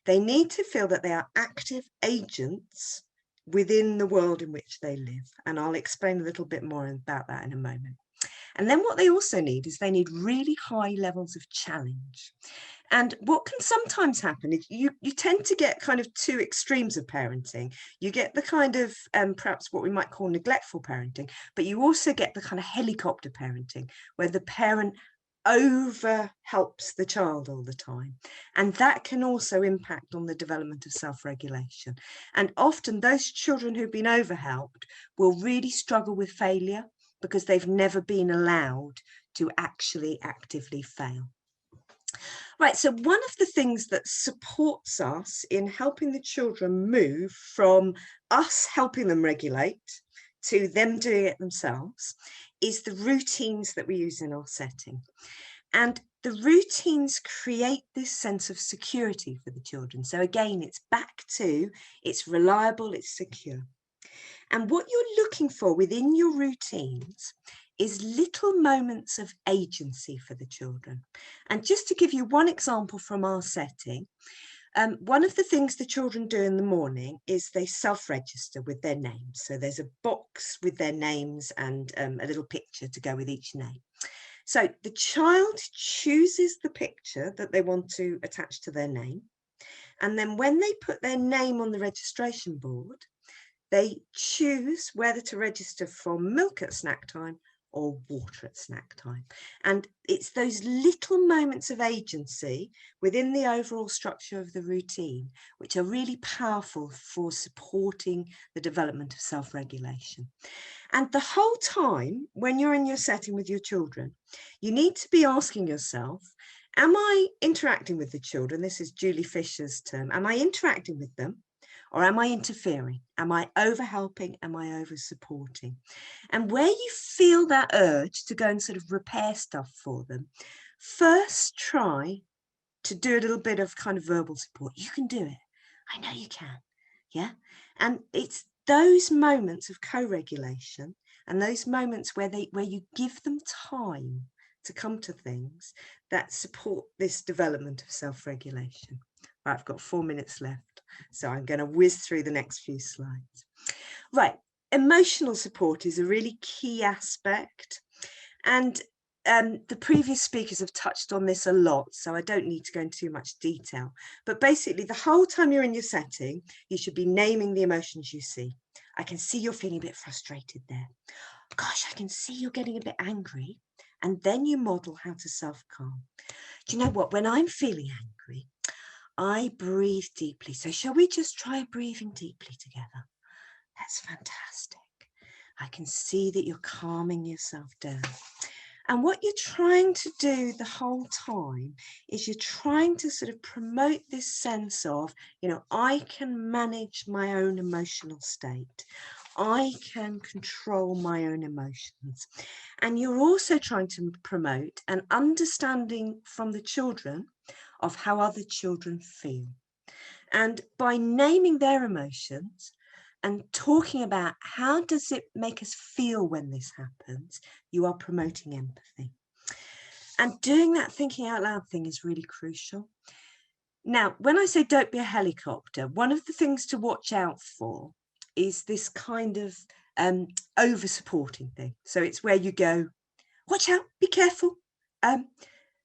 They need to feel that they are active agents within the world in which they live. And I'll explain a little bit more about that in a moment. And then what they also need is they need really high levels of challenge. And what can sometimes happen is you tend to get kind of two extremes of parenting. You get the kind of perhaps what we might call neglectful parenting, but you also get the kind of helicopter parenting where the parent over helps the child all the time, and that can also impact on the development of self-regulation. And often those children who've been overhelped will really struggle with failure because they've never been allowed to actually actively fail. Right, so one of the things that supports us in helping the children move from us helping them regulate to them doing it themselves is the routines that we use in our setting. And the routines create this sense of security for the children. So again, it's back to, it's reliable, it's secure. And what you're looking for within your routines is little moments of agency for the children. And just to give you one example from our setting, one of the things the children do in the morning is they self-register with their names. So there's a box with their names and a little picture to go with each name. So the child chooses the picture that they want to attach to their name. And then when they put their name on the registration board, they choose whether to register for milk at snack time or water at snack time. And it's those little moments of agency within the overall structure of the routine which are really powerful for supporting the development of self-regulation. And the whole time when you're in your setting with your children, you need to be asking yourself, am I interacting with the children? This is Julie Fisher's term. Am I interacting with them? Or am I interfering? Am I over-helping? Am I over-supporting? And where you feel that urge to go and sort of repair stuff for them, first try to do a little bit of kind of verbal support. You can do it. I know you can. Yeah. And it's those moments of co-regulation and those moments where you give them time to come to things that support this development of self-regulation. Right, I've got 4 minutes left, so I'm going to whiz through the next few slides. Right, emotional support is a really key aspect, and the previous speakers have touched on this a lot, so I don't need to go into too much detail. But basically, the whole time you're in your setting, you should be naming the emotions you see. I can see you're feeling a bit frustrated there. Gosh, I can see you're getting a bit angry. And then you model how to self-calm. Do you know what? When I'm feeling angry, I breathe deeply. So shall we just try breathing deeply together? That's fantastic. I can see that you're calming yourself down. And what you're trying to do the whole time is you're trying to sort of promote this sense of, you know, I can manage my own emotional state. I can control my own emotions. And you're also trying to promote an understanding from the children of how other children feel. And by naming their emotions and talking about how does it make us feel when this happens, you are promoting empathy. And doing that thinking out loud thing is really crucial. Now, when I say don't be a helicopter, one of the things to watch out for is this kind of over-supporting thing. So it's where you go, watch out, be careful,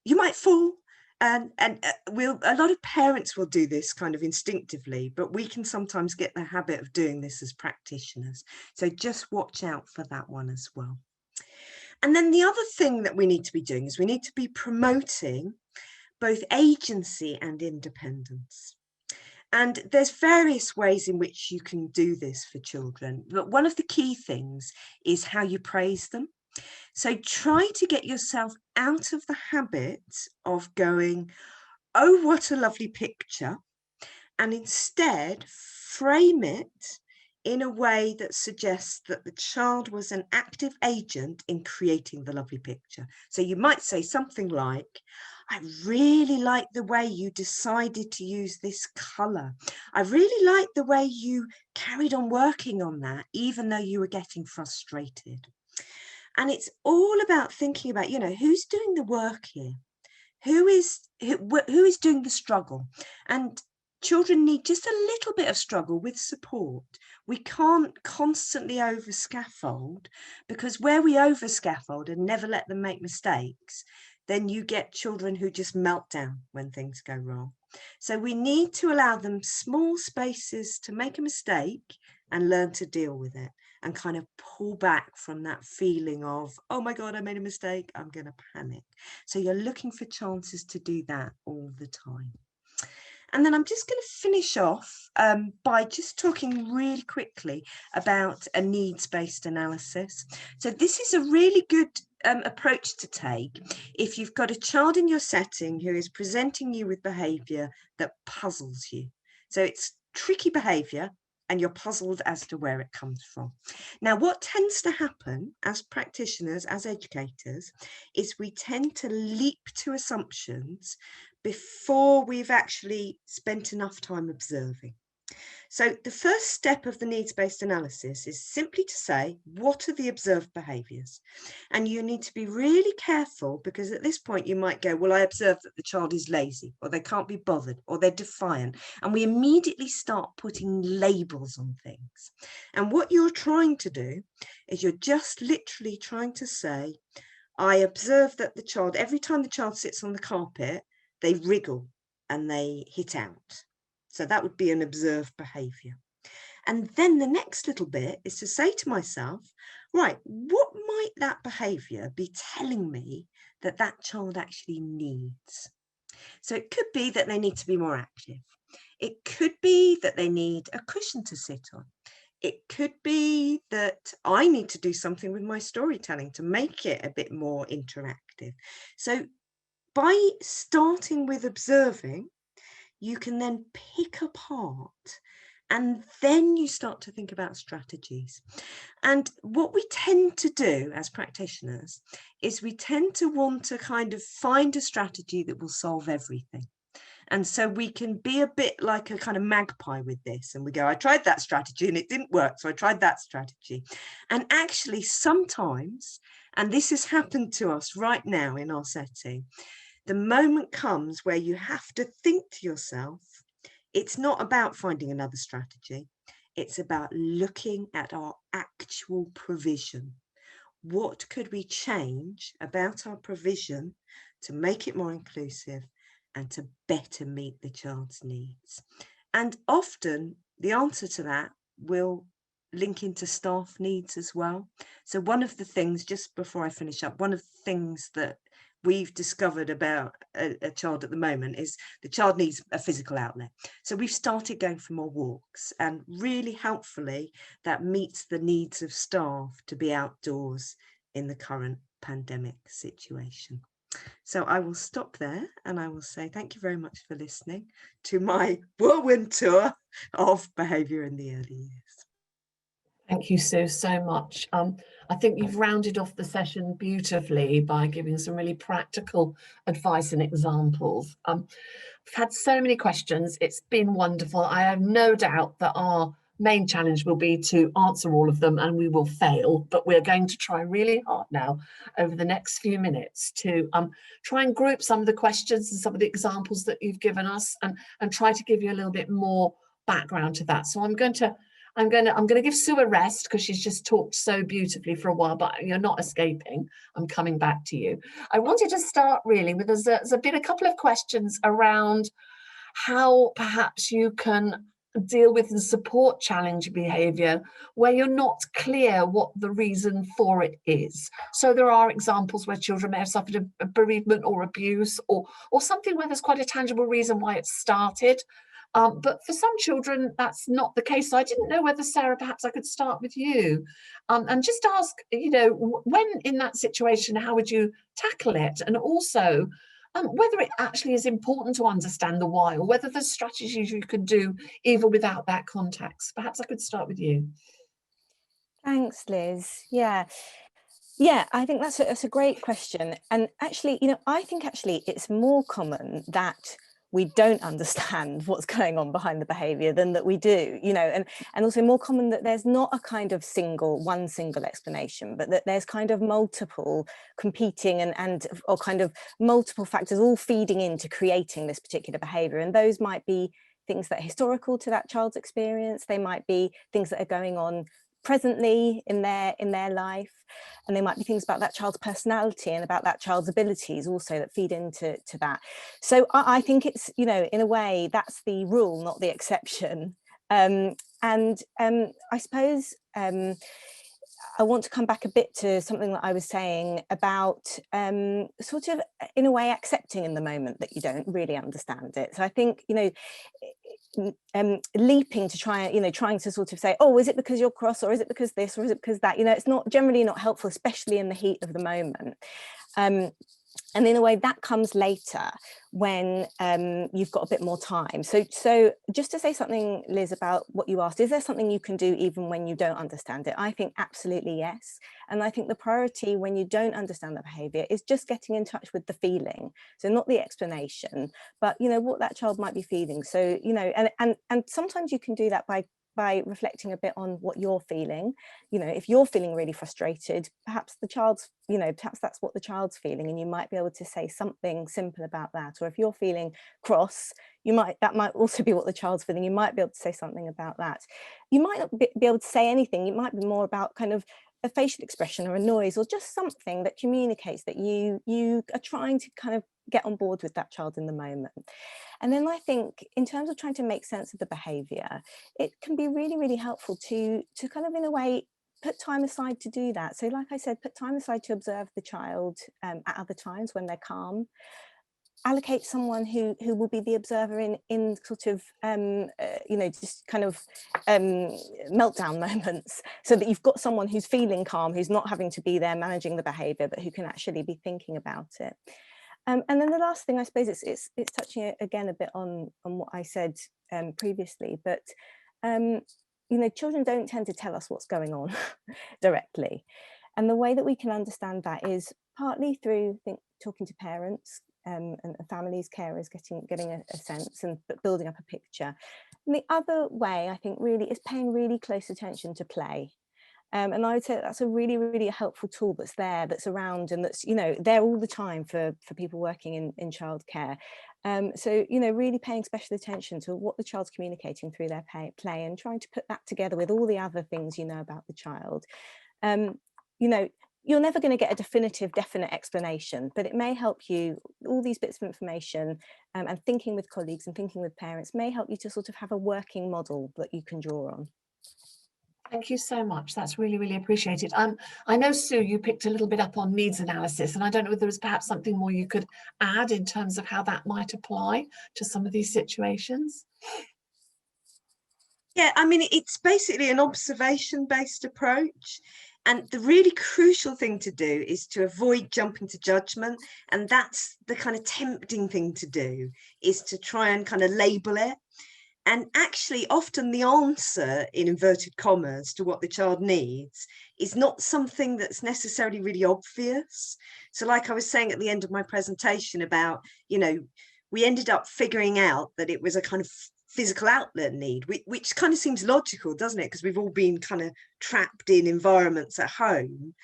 you might fall. And a lot of parents will do this kind of instinctively, but we can sometimes get the habit of doing this as practitioners. So just watch out for that one as well. And then the other thing that we need to be doing is we need to be promoting both agency and independence. And there's various ways in which you can do this for children, but one of the key things is how you praise them. So try to get yourself out of the habit of going, oh, what a lovely picture, and instead frame it in a way that suggests that the child was an active agent in creating the lovely picture. So you might say something like, I really like the way you decided to use this colour. I really like the way you carried on working on that, even though you were getting frustrated. And it's all about thinking about, you know, who's doing the work here? Who is doing the struggle? And children need just a little bit of struggle with support. We can't constantly over scaffold, because where we over scaffold and never let them make mistakes, then you get children who just melt down when things go wrong. So we need to allow them small spaces to make a mistake and learn to deal with it, and kind of pull back from that feeling of, oh my God, I made a mistake, I'm going to panic. So you're looking for chances to do that all the time. And then I'm just going to finish off by just talking really quickly about a needs-based analysis. So this is a really good approach to take if you've got a child in your setting who is presenting you with behaviour that puzzles you. So it's tricky behaviour, and you're puzzled as to where it comes from. Now, what tends to happen as practitioners, as educators, is we tend to leap to assumptions before we've actually spent enough time observing. So the first step of the needs-based analysis is simply to say, what are the observed behaviours? And you need to be really careful, because at this point you might go, well, I observe that the child is lazy, or they can't be bothered, or they're defiant. And we immediately start putting labels on things. And what you're trying to do is you're just literally trying to say, I observe that the child, every time the child sits on the carpet, they wriggle and they hit out. So that would be an observed behaviour. And then the next little bit is to say to myself, right, what might that behaviour be telling me that that child actually needs? So it could be that they need to be more active. It could be that they need a cushion to sit on. It could be that I need to do something with my storytelling to make it a bit more interactive. So by starting with observing, you can then pick apart, and then you start to think about strategies. And what we tend to do as practitioners is we tend to want to kind of find a strategy that will solve everything. And so we can be a bit like a kind of magpie with this, and we go, I tried that strategy and it didn't work, so I tried that strategy. And actually sometimes, and this has happened to us right now in our setting, the moment comes where you have to think to yourself, it's not about finding another strategy. It's about looking at our actual provision. What could we change about our provision to make it more inclusive and to better meet the child's needs? And often the answer to that will link into staff needs as well. So one of the things, just before I finish up, one of the things that we've discovered about a child at the moment is the child needs a physical outlet. So we've started going for more walks, and really helpfully that meets the needs of staff to be outdoors in the current pandemic situation. So I will stop there, and I will say thank you very much for listening to my whirlwind tour of behaviour in the early years. Thank you, Sue, so much. I think you've rounded off the session beautifully by giving some really practical advice and examples. I've had so many questions. It's been wonderful. I have no doubt that our main challenge will be to answer all of them, and we will fail, but we're going to try really hard now over the next few minutes to try and group some of the questions and some of the examples that you've given us, and try to give you a little bit more background to that. So I'm going to give Sue a rest, because she's just talked so beautifully for a while, but you're not escaping. I'm coming back to you. I wanted to start really with, there's been a couple of questions around how perhaps you can deal with and support challenge behaviour where you're not clear what the reason for it is. So there are examples where children may have suffered a bereavement or abuse, or something where there's quite a tangible reason why it started, But for some children, that's not the case. So I didn't know whether, Sarah, perhaps I could start with you and just ask, you know, when in that situation, how would you tackle it? And also whether it actually is important to understand the why, or whether there's strategies you could do even without that context. Perhaps I could start with you. Thanks, Liz. Yeah, I think that's a great question. And actually, you know, I think actually it's more common that we don't understand what's going on behind the behaviour than that we do, you know, and also more common that there's not a kind of one single explanation, but that there's kind of multiple competing or kind of multiple factors all feeding into creating this particular behaviour. And those might be things that are historical to that child's experience. They might be things that are going on presently in their life, and they might be things about that child's personality and about that child's abilities also that feed into that. So I think it's, you know, in a way that's the rule, not the exception. I suppose I want to come back a bit to something that I was saying about sort of in a way accepting in the moment that you don't really understand it. So I think, you know, leaping to trying to sort of say, oh, is it because you're cross, or is it because this, or is it because that, you know, it's not generally not helpful, especially in the heat of the moment. And in a way that comes later when you've got a bit more time. So just to say something, Liz, about what you asked, is there something you can do even when you don't understand it? I think absolutely yes. And I think the priority when you don't understand the behaviour is just getting in touch with the feeling. So not the explanation, but, you know, what that child might be feeling. So, you know, and sometimes you can do that by reflecting a bit on what you're feeling. You know, if you're feeling really frustrated, perhaps the child's, you know, perhaps that's what the child's feeling, and you might be able to say something simple about that. Or if you're feeling cross, that might also be what the child's feeling. You might be able to say something about that. You might not be able to say anything. It might be more about kind of a facial expression or a noise, or just something that communicates that you are trying to kind of get on board with that child in the moment. And then I think in terms of trying to make sense of the behaviour, it can be really, really helpful to kind of, in a way, put time aside to do that. So like I said, put time aside to observe the child at other times when they're calm. Allocate someone who will be the observer in sort of you know, just kind of meltdown moments, so that you've got someone who's feeling calm, who's not having to be there managing the behaviour, but who can actually be thinking about it. And then the last thing, I suppose, it's touching again a bit on what I said previously, but you know, children don't tend to tell us what's going on directly, and the way that we can understand that is partly through talking to parents and families, carers, getting a sense and building up a picture. And the other way, I think, really is paying really close attention to play. And I would say that's a really, really helpful tool that's there, that's around, and that's, you know, there all the time for people working in childcare. So, you know, really paying special attention to what the child's communicating through their play, and trying to put that together with all the other things you know about the child. You know, you're never going to get a definite explanation, but it may help you, all these bits of information and thinking with colleagues and thinking with parents may help you to sort of have a working model that you can draw on. Thank you so much. That's really, really appreciated. I know, Sue, you picked a little bit up on needs analysis, and I don't know if there was perhaps something more you could add in terms of how that might apply to some of these situations. Yeah, I mean, it's basically an observation-based approach. And the really crucial thing to do is to avoid jumping to judgment. And that's the kind of tempting thing to do, is to try and kind of label it. And actually, often the answer, in inverted commas, to what the child needs is not something that's necessarily really obvious. So like I was saying at the end of my presentation about, you know, we ended up figuring out that it was a kind of physical outlet need, which kind of seems logical, doesn't it? Because we've all been kind of trapped in environments at home.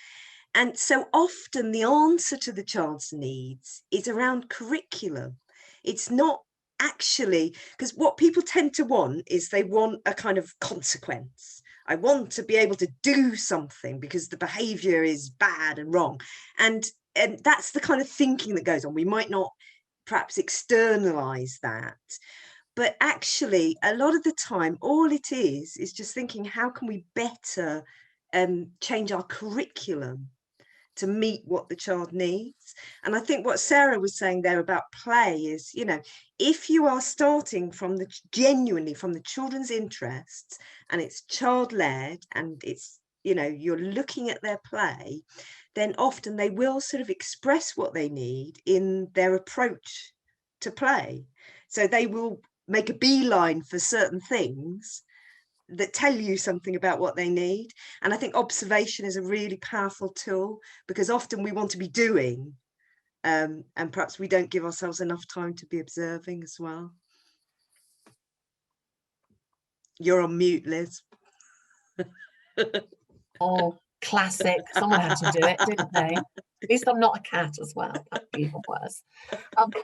And so often the answer to the child's needs is around curriculum. It's not actually, because what people tend to want is they want a kind of consequence. I want to be able to do something because the behavior is bad and wrong. And that's the kind of thinking that goes on. We might not perhaps externalize that, but actually a lot of the time all it is just thinking, how can we better change our curriculum to meet what the child needs. And I think what Sarah was saying there about play is, you know, if you are starting from the genuinely from the children's interests, and it's child-led, and it's, you know, you're looking at their play, then often they will sort of express what they need in their approach to play. So they will make a beeline for certain things that tell you something about what they need. And I think observation is a really powerful tool, because often we want to be doing, and perhaps we don't give ourselves enough time to be observing as well. You're on mute, Liz. Oh, classic. Someone had to do it, didn't they? At least I'm not a cat as well. That'd be even worse.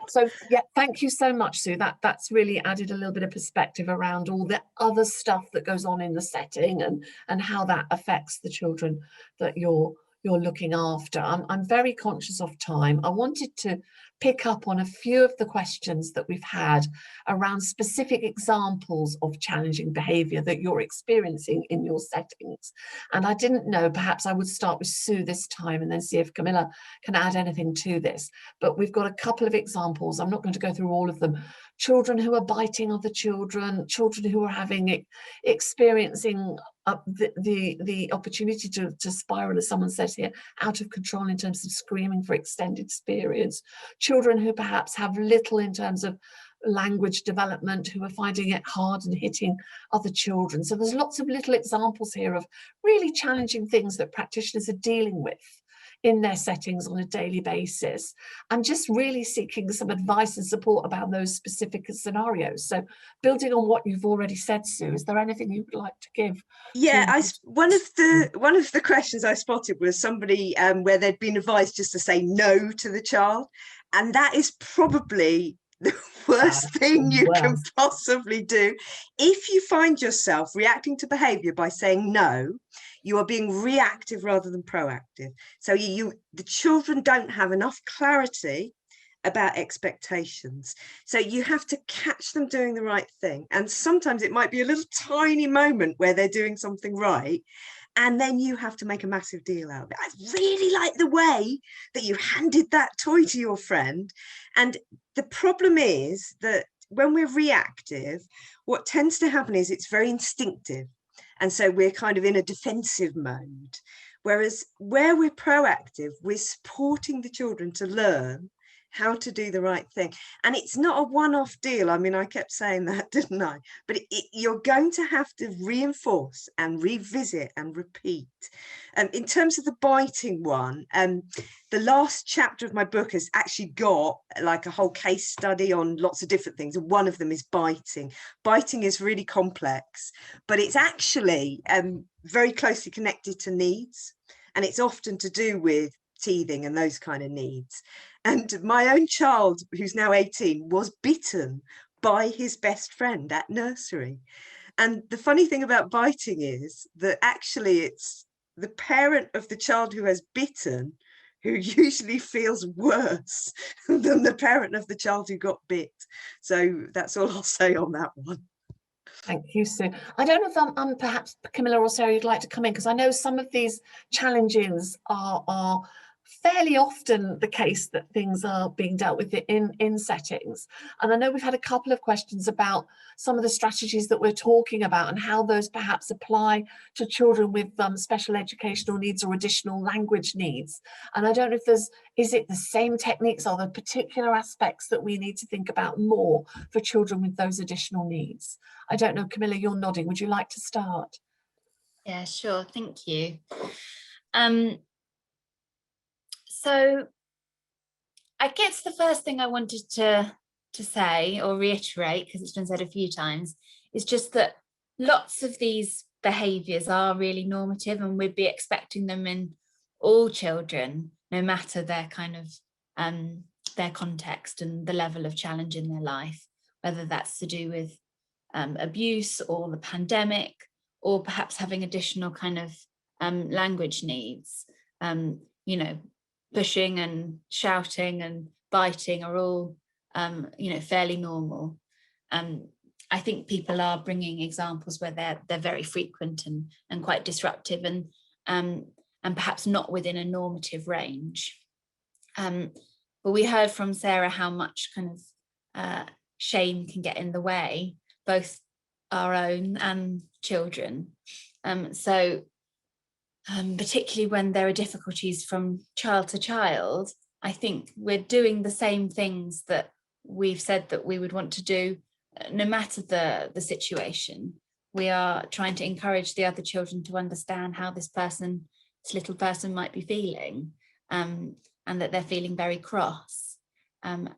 So yeah, thank you so much, Sue. That's really added a little bit of perspective around all the other stuff that goes on in the setting, and how that affects the children that you're looking after. I'm very conscious of time. I wanted to pick up on a few of the questions that we've had around specific examples of challenging behaviour that you're experiencing in your settings. And I didn't know, perhaps I would start with Sue this time and then see if Camilla can add anything to this. But we've got a couple of examples. I'm not going to go through all of them. Children who are biting other children, children who are experiencing the opportunity to spiral, as someone says here, out of control in terms of screaming for extended periods, children who perhaps have little in terms of language development, who are finding it hard and hitting other children. So there's lots of little examples here of really challenging things that practitioners are dealing with in their settings on a daily basis, and just really seeking some advice and support about those specific scenarios. So building on what you've already said, Sue, is there anything you would like to give? Yeah, one of the questions I spotted was somebody where they'd been advised just to say no to the child, and that is probably the worst thing you can possibly do. If you find yourself reacting to behaviour by saying no, you are being reactive rather than proactive. So the children don't have enough clarity about expectations. So you have to catch them doing the right thing. And sometimes it might be a little tiny moment where they're doing something right, and then you have to make a massive deal out of it. I really like the way that you handed that toy to your friend. And the problem is that when we're reactive, what tends to happen is it's very instinctive. And so we're kind of in a defensive mode. Whereas where we're proactive, we're supporting the children to learn how to do the right thing. And it's not a one-off deal. I mean, I kept saying that, didn't I? But you're going to have to reinforce and revisit and repeat. In terms of the biting one, the last chapter of my book has actually got like a whole case study on lots of different things. And one of them is biting. Biting is really complex, but it's actually very closely connected to needs. And it's often to do with teething and those kind of needs. And my own child, who's now 18, was bitten by his best friend at nursery. And the funny thing about biting is that actually it's the parent of the child who has bitten who usually feels worse than the parent of the child who got bit. So that's all I'll say on that one. Thank you, Sue. I don't know if perhaps Camilla or Sarah, you'd like to come in, because I know some of these challenges are fairly often the case that things are being dealt with in settings. And I know we've had a couple of questions about some of the strategies that we're talking about and how those perhaps apply to children with special educational needs or additional language needs. And I don't know if is it the same techniques, or the particular aspects that we need to think about more for children with those additional needs? I don't know, Camilla, you're nodding. Would you like to start? Yeah, sure. Thank you. So I guess the first thing I wanted to say or reiterate, because it's been said a few times, is just that lots of these behaviours are really normative, and we'd be expecting them in all children, no matter their kind of their context and the level of challenge in their life, whether that's to do with abuse or the pandemic, or perhaps having additional kind of language needs. You know, pushing and shouting and biting are all, you know, fairly normal. I think people are bringing examples where they're very frequent and quite disruptive. And and perhaps not within a normative range. But we heard from Sarah how much kind of shame can get in the way, both our own and children. So particularly when there are difficulties from child to child, I think we're doing the same things that we've said that we would want to do, no matter the situation. We are trying to encourage the other children to understand how this little person might be feeling, and that they're feeling very cross, and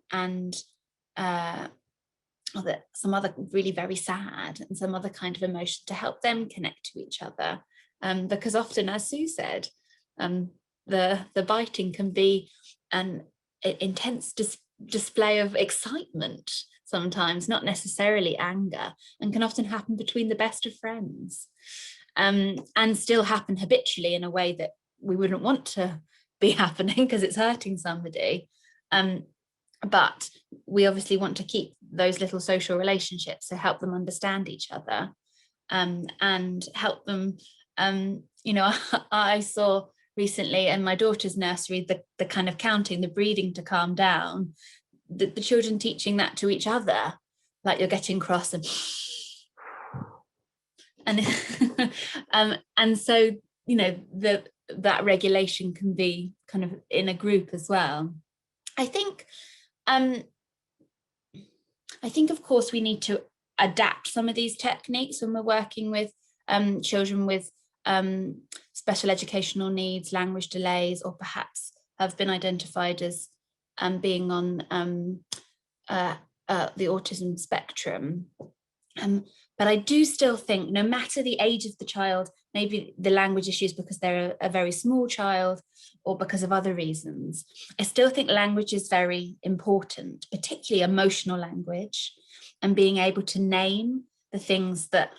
or that some other really very sad and some other kind of emotion, to help them connect to each other. Because often, as Sue said, the biting can be an intense display of excitement sometimes, not necessarily anger, and can often happen between the best of friends, and still happen habitually in a way that we wouldn't want to be happening because it's hurting somebody. But we obviously want to keep those little social relationships, so help them understand each other, and help them. I saw recently in my daughter's nursery the kind of counting, the breathing to calm down, the children teaching that to each other, like you're getting cross and so that regulation can be kind of in a group as well. I think of course we need to adapt some of these techniques when we're working with children with special educational needs, language delays, or perhaps have been identified as being on the autism spectrum. But I do still think, no matter the age of the child, maybe the language issues because they're a very small child or because of other reasons, I still think language is very important, particularly emotional language, and being able to name the things that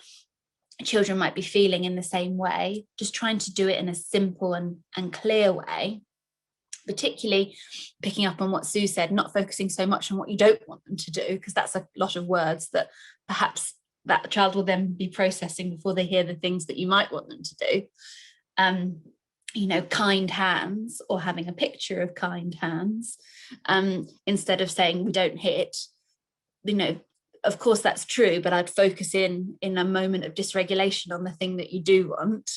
children might be feeling in the same way, just trying to do it in a simple and clear way, particularly picking up on what Sue said, not focusing so much on what you don't want them to do, because that's a lot of words that perhaps that child will then be processing before they hear the things that you might want them to do. Kind hands, or having a picture of kind hands, instead of saying we don't hit. Of course that's true, but I'd focus in a moment of dysregulation on the thing that you do want.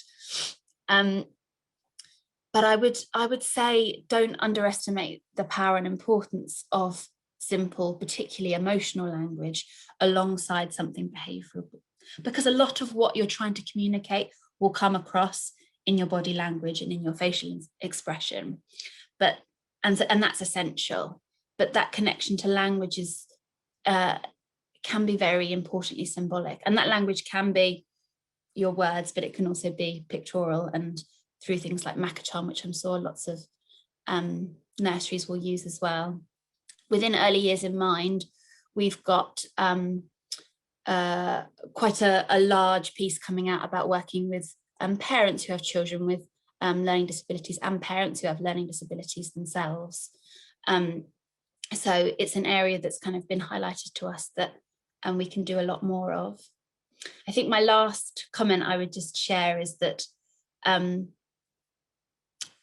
But I would say don't underestimate the power and importance of simple, particularly emotional language alongside something behavioural, because a lot of what you're trying to communicate will come across in your body language and in your facial expression, and that's essential. But that connection to language is can be very importantly symbolic, and that language can be your words, but it can also be pictorial and through things like Makachon, which I'm sure lots of nurseries will use as well. Within Early Years in Mind, we've got quite a large piece coming out about working with parents who have children with learning disabilities and parents who have learning disabilities themselves. So it's an area that's kind of been highlighted to us that we can do a lot more of. I think my last comment I would just share is that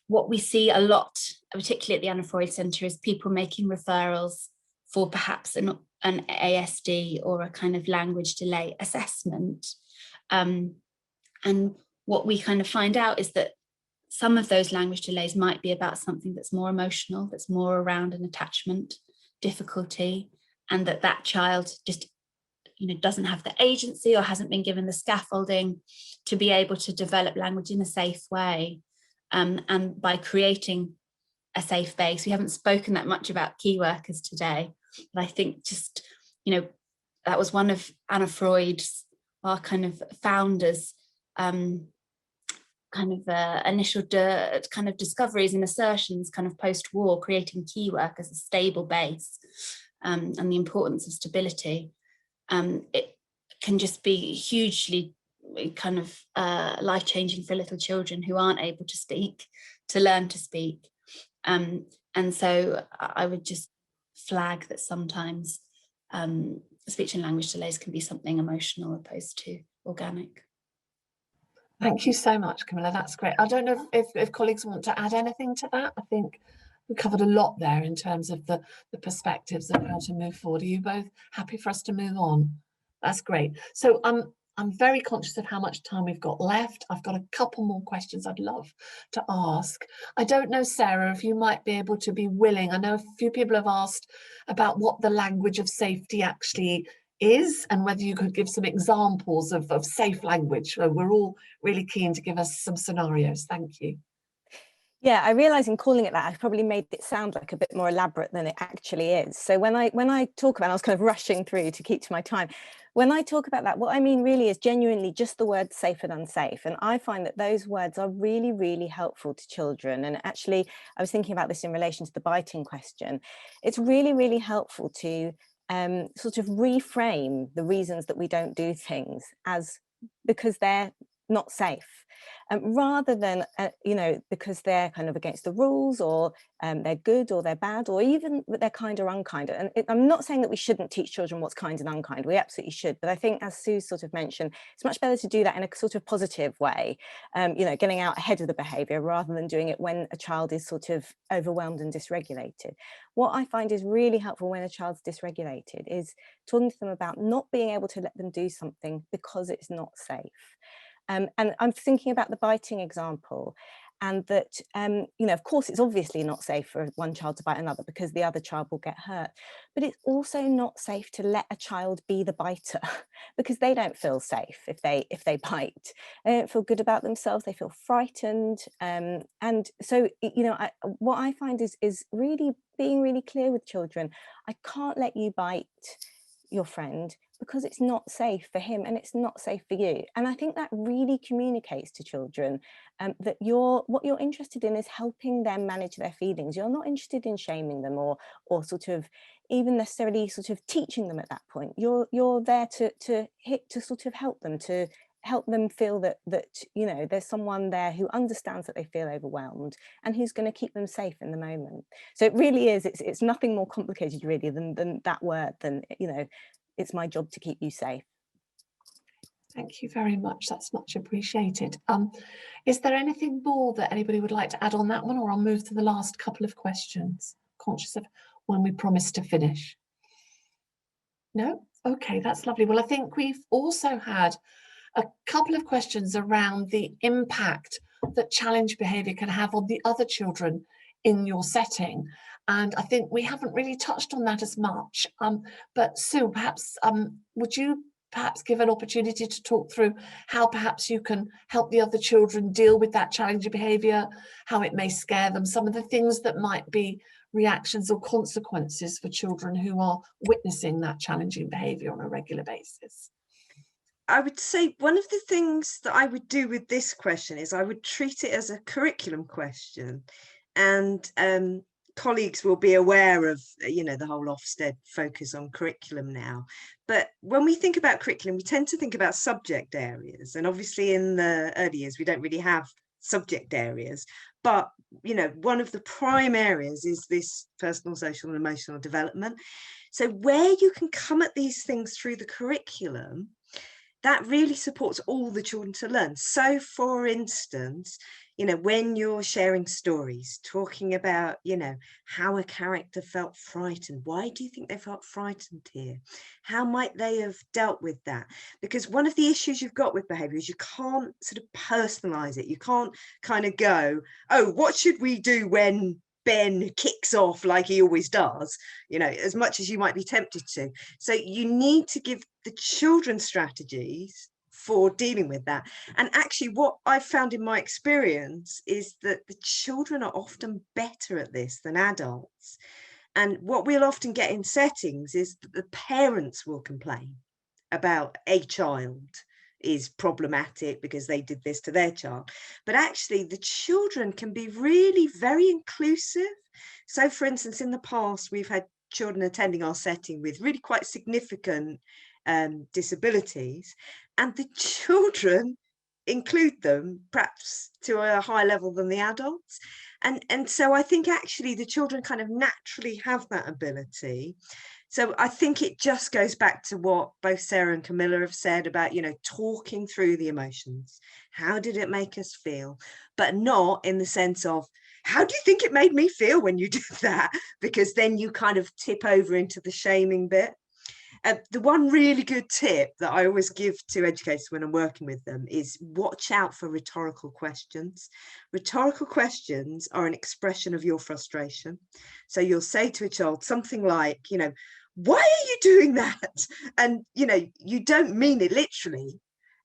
what we see a lot, particularly at the Anna Freud Centre, is people making referrals for perhaps an ASD or a kind of language delay assessment. And what we kind of find out is that some of those language delays might be about something that's more emotional, that's more around an attachment difficulty, and that child just doesn't have the agency or hasn't been given the scaffolding to be able to develop language in a safe way. And by creating a safe base, we haven't spoken that much about key workers today, but I think just, that was one of Anna Freud's, our kind of founders, initial kind of discoveries and assertions kind of post-war, creating key work as a stable base, and the importance of stability. It can just be hugely kind of life-changing for little children who aren't able to speak, to learn to speak. And so I would just flag that sometimes speech and language delays can be something emotional opposed to organic. Thank you so much, Camilla. That's great. I don't know if colleagues want to add anything to that. I think we covered a lot there in terms of the perspectives of how to move forward. Are you both happy for us to move on? That's great. So I'm very conscious of how much time we've got left. I've got a couple more questions I'd love to ask. I don't know, Sarah, if you might be able to be willing. I know a few people have asked about what the language of safety actually is and whether you could give some examples of safe language. So we're all really keen to give us some scenarios. Thank you. Yeah, I realise in calling it that, I've probably made it sound like a bit more elaborate than it actually is. So when I talk about, I was kind of rushing through to keep to my time. When I talk about that, what I mean really is genuinely just the words safe and unsafe. And I find that those words are really, really helpful to children. And actually, I was thinking about this in relation to the biting question. It's really, really helpful to sort of reframe the reasons that we don't do things as because they're not safe, rather than you know, because they're kind of against the rules, or they're good or they're bad, or even that they're kind or unkind. And I'm not saying that we shouldn't teach children what's kind and unkind, we absolutely should, but I think, as Sue sort of mentioned, it's much better to do that in a sort of positive way, you know, getting out ahead of the behaviour rather than doing it when a child is sort of overwhelmed and dysregulated. What I find is really helpful when a child's dysregulated is talking to them about not being able to let them do something because it's not safe. And I'm thinking about the biting example, and that, you know, of course, it's obviously not safe for one child to bite another because the other child will get hurt. But it's also not safe to let a child be the biter because they don't feel safe if they bite. They don't feel good about themselves. They feel frightened. And so, you know, what I find is really being really clear with children. I can't let you bite your friend because it's not safe for him and it's not safe for you. And I think that really communicates to children that what you're interested in is helping them manage their feelings. You're not interested in shaming them or sort of even necessarily sort of teaching them at that point. You're there to sort of help them feel that you know, there's someone there who understands that they feel overwhelmed and who's going to keep them safe in the moment. So it really is, it's nothing more complicated really than that word, than, you know, it's my job to keep you safe. Thank you very much. That's much appreciated. Is there anything more that anybody would like to add on that one, or I'll move to the last couple of questions, conscious of when we promised to finish? No? Okay, that's lovely. Well, I think we've also had a couple of questions around the impact that challenge behaviour can have on the other children in your setting. And I think we haven't really touched on that as much. But Sue, perhaps would you perhaps give an opportunity to talk through how perhaps you can help the other children deal with that challenging behaviour, how it may scare them, some of the things that might be reactions or consequences for children who are witnessing that challenging behaviour on a regular basis? I would say one of the things that I would do with this question is I would treat it as a curriculum question, and colleagues will be aware of, you know, the whole Ofsted focus on curriculum now. But when we think about curriculum, we tend to think about subject areas, and obviously in the early years we don't really have subject areas, but you know, one of the prime areas is this personal, social and emotional development. So where you can come at these things through the curriculum, that really supports all the children to learn. So for instance, you know, when you're sharing stories, talking about, you know, how a character felt frightened, why do you think they felt frightened here? How might they have dealt with that? Because one of the issues you've got with behaviour is you can't sort of personalise it. You can't kind of go, oh, what should we do when Ben kicks off like he always does, you know, as much as you might be tempted to. So you need to give the children strategies for dealing with that. And actually what I've found in my experience is that the children are often better at this than adults. And what we'll often get in settings is that the parents will complain about a child is problematic because they did this to their child, but actually the children can be really very inclusive. So for instance, in the past we've had children attending our setting with really quite significant disabilities, and the children include them perhaps to a higher level than the adults, and so I think actually the children kind of naturally have that ability. So I think it just goes back to what both Sarah and Camilla have said about, you know, talking through the emotions. How did it make us feel? But not in the sense of, how do you think it made me feel when you did that? Because then you kind of tip over into the shaming bit. The one really good tip that I always give to educators when I'm working with them is watch out for rhetorical questions. Rhetorical questions are an expression of your frustration. So you'll say to a child something like, you know, why are you doing that? And, you know, you don't mean it literally.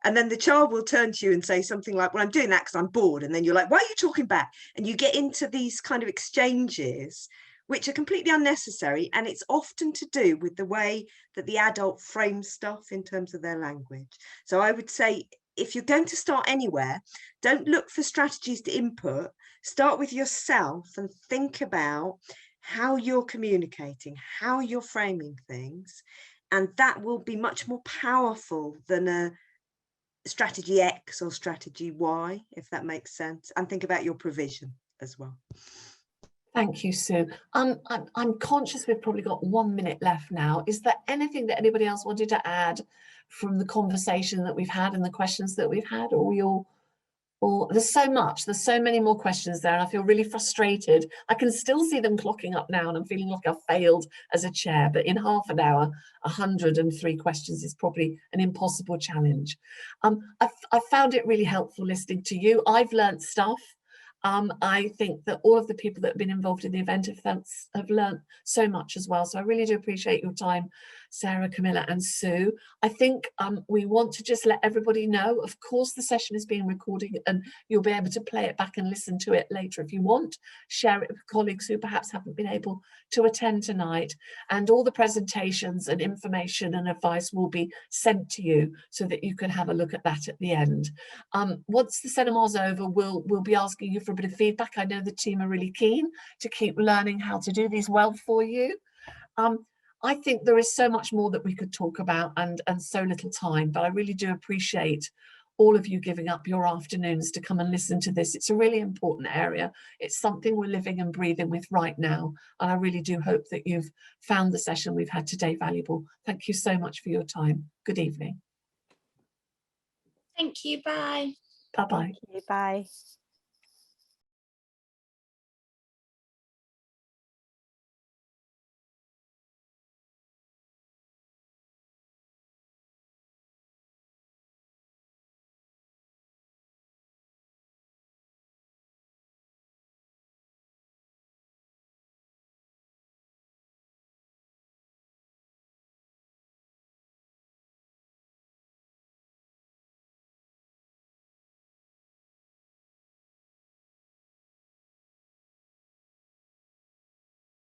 And then the child will turn to you and say something like, well, I'm doing that because I'm bored. And then you're like, why are you talking back? And you get into these kind of exchanges which are completely unnecessary. And it's often to do with the way that the adult frames stuff in terms of their language. So I would say, if you're going to start anywhere, don't look for strategies to input. Start with yourself and think about how you're communicating, how you're framing things. And that will be much more powerful than a strategy X or strategy Y, if that makes sense. And think about your provision as well. Thank you, Sue. I'm conscious we've probably got 1 minute left now. Is there anything that anybody else wanted to add from the conversation that we've had and the questions that we've had? Or we all, or there's so many more questions there, and I feel really frustrated. I can still see them clocking up now, and I'm feeling like I've failed as a chair. But in half an hour, 103 questions is probably an impossible challenge. I found it really helpful listening to you. I've learned stuff. I think that all of the people that have been involved in the event have learned so much as well. So I really do appreciate your time, Sarah, Camilla and Sue. I think we want to just let everybody know, of course, the session is being recorded and you'll be able to play it back and listen to it later if you want. Share it with colleagues who perhaps haven't been able to attend tonight. And all the presentations and information and advice will be sent to you so that you can have a look at that at the end. Once the seminar's over, we'll be asking you for a bit of feedback. I know the team are really keen to keep learning how to do these well for you. I think there is so much more that we could talk about and so little time, but I really do appreciate all of you giving up your afternoons to come and listen to this. It's a really important area. It's something we're living and breathing with right now. And I really do hope that you've found the session we've had today valuable. Thank you so much for your time. Good evening. Thank you. Bye. Bye-bye. Bye.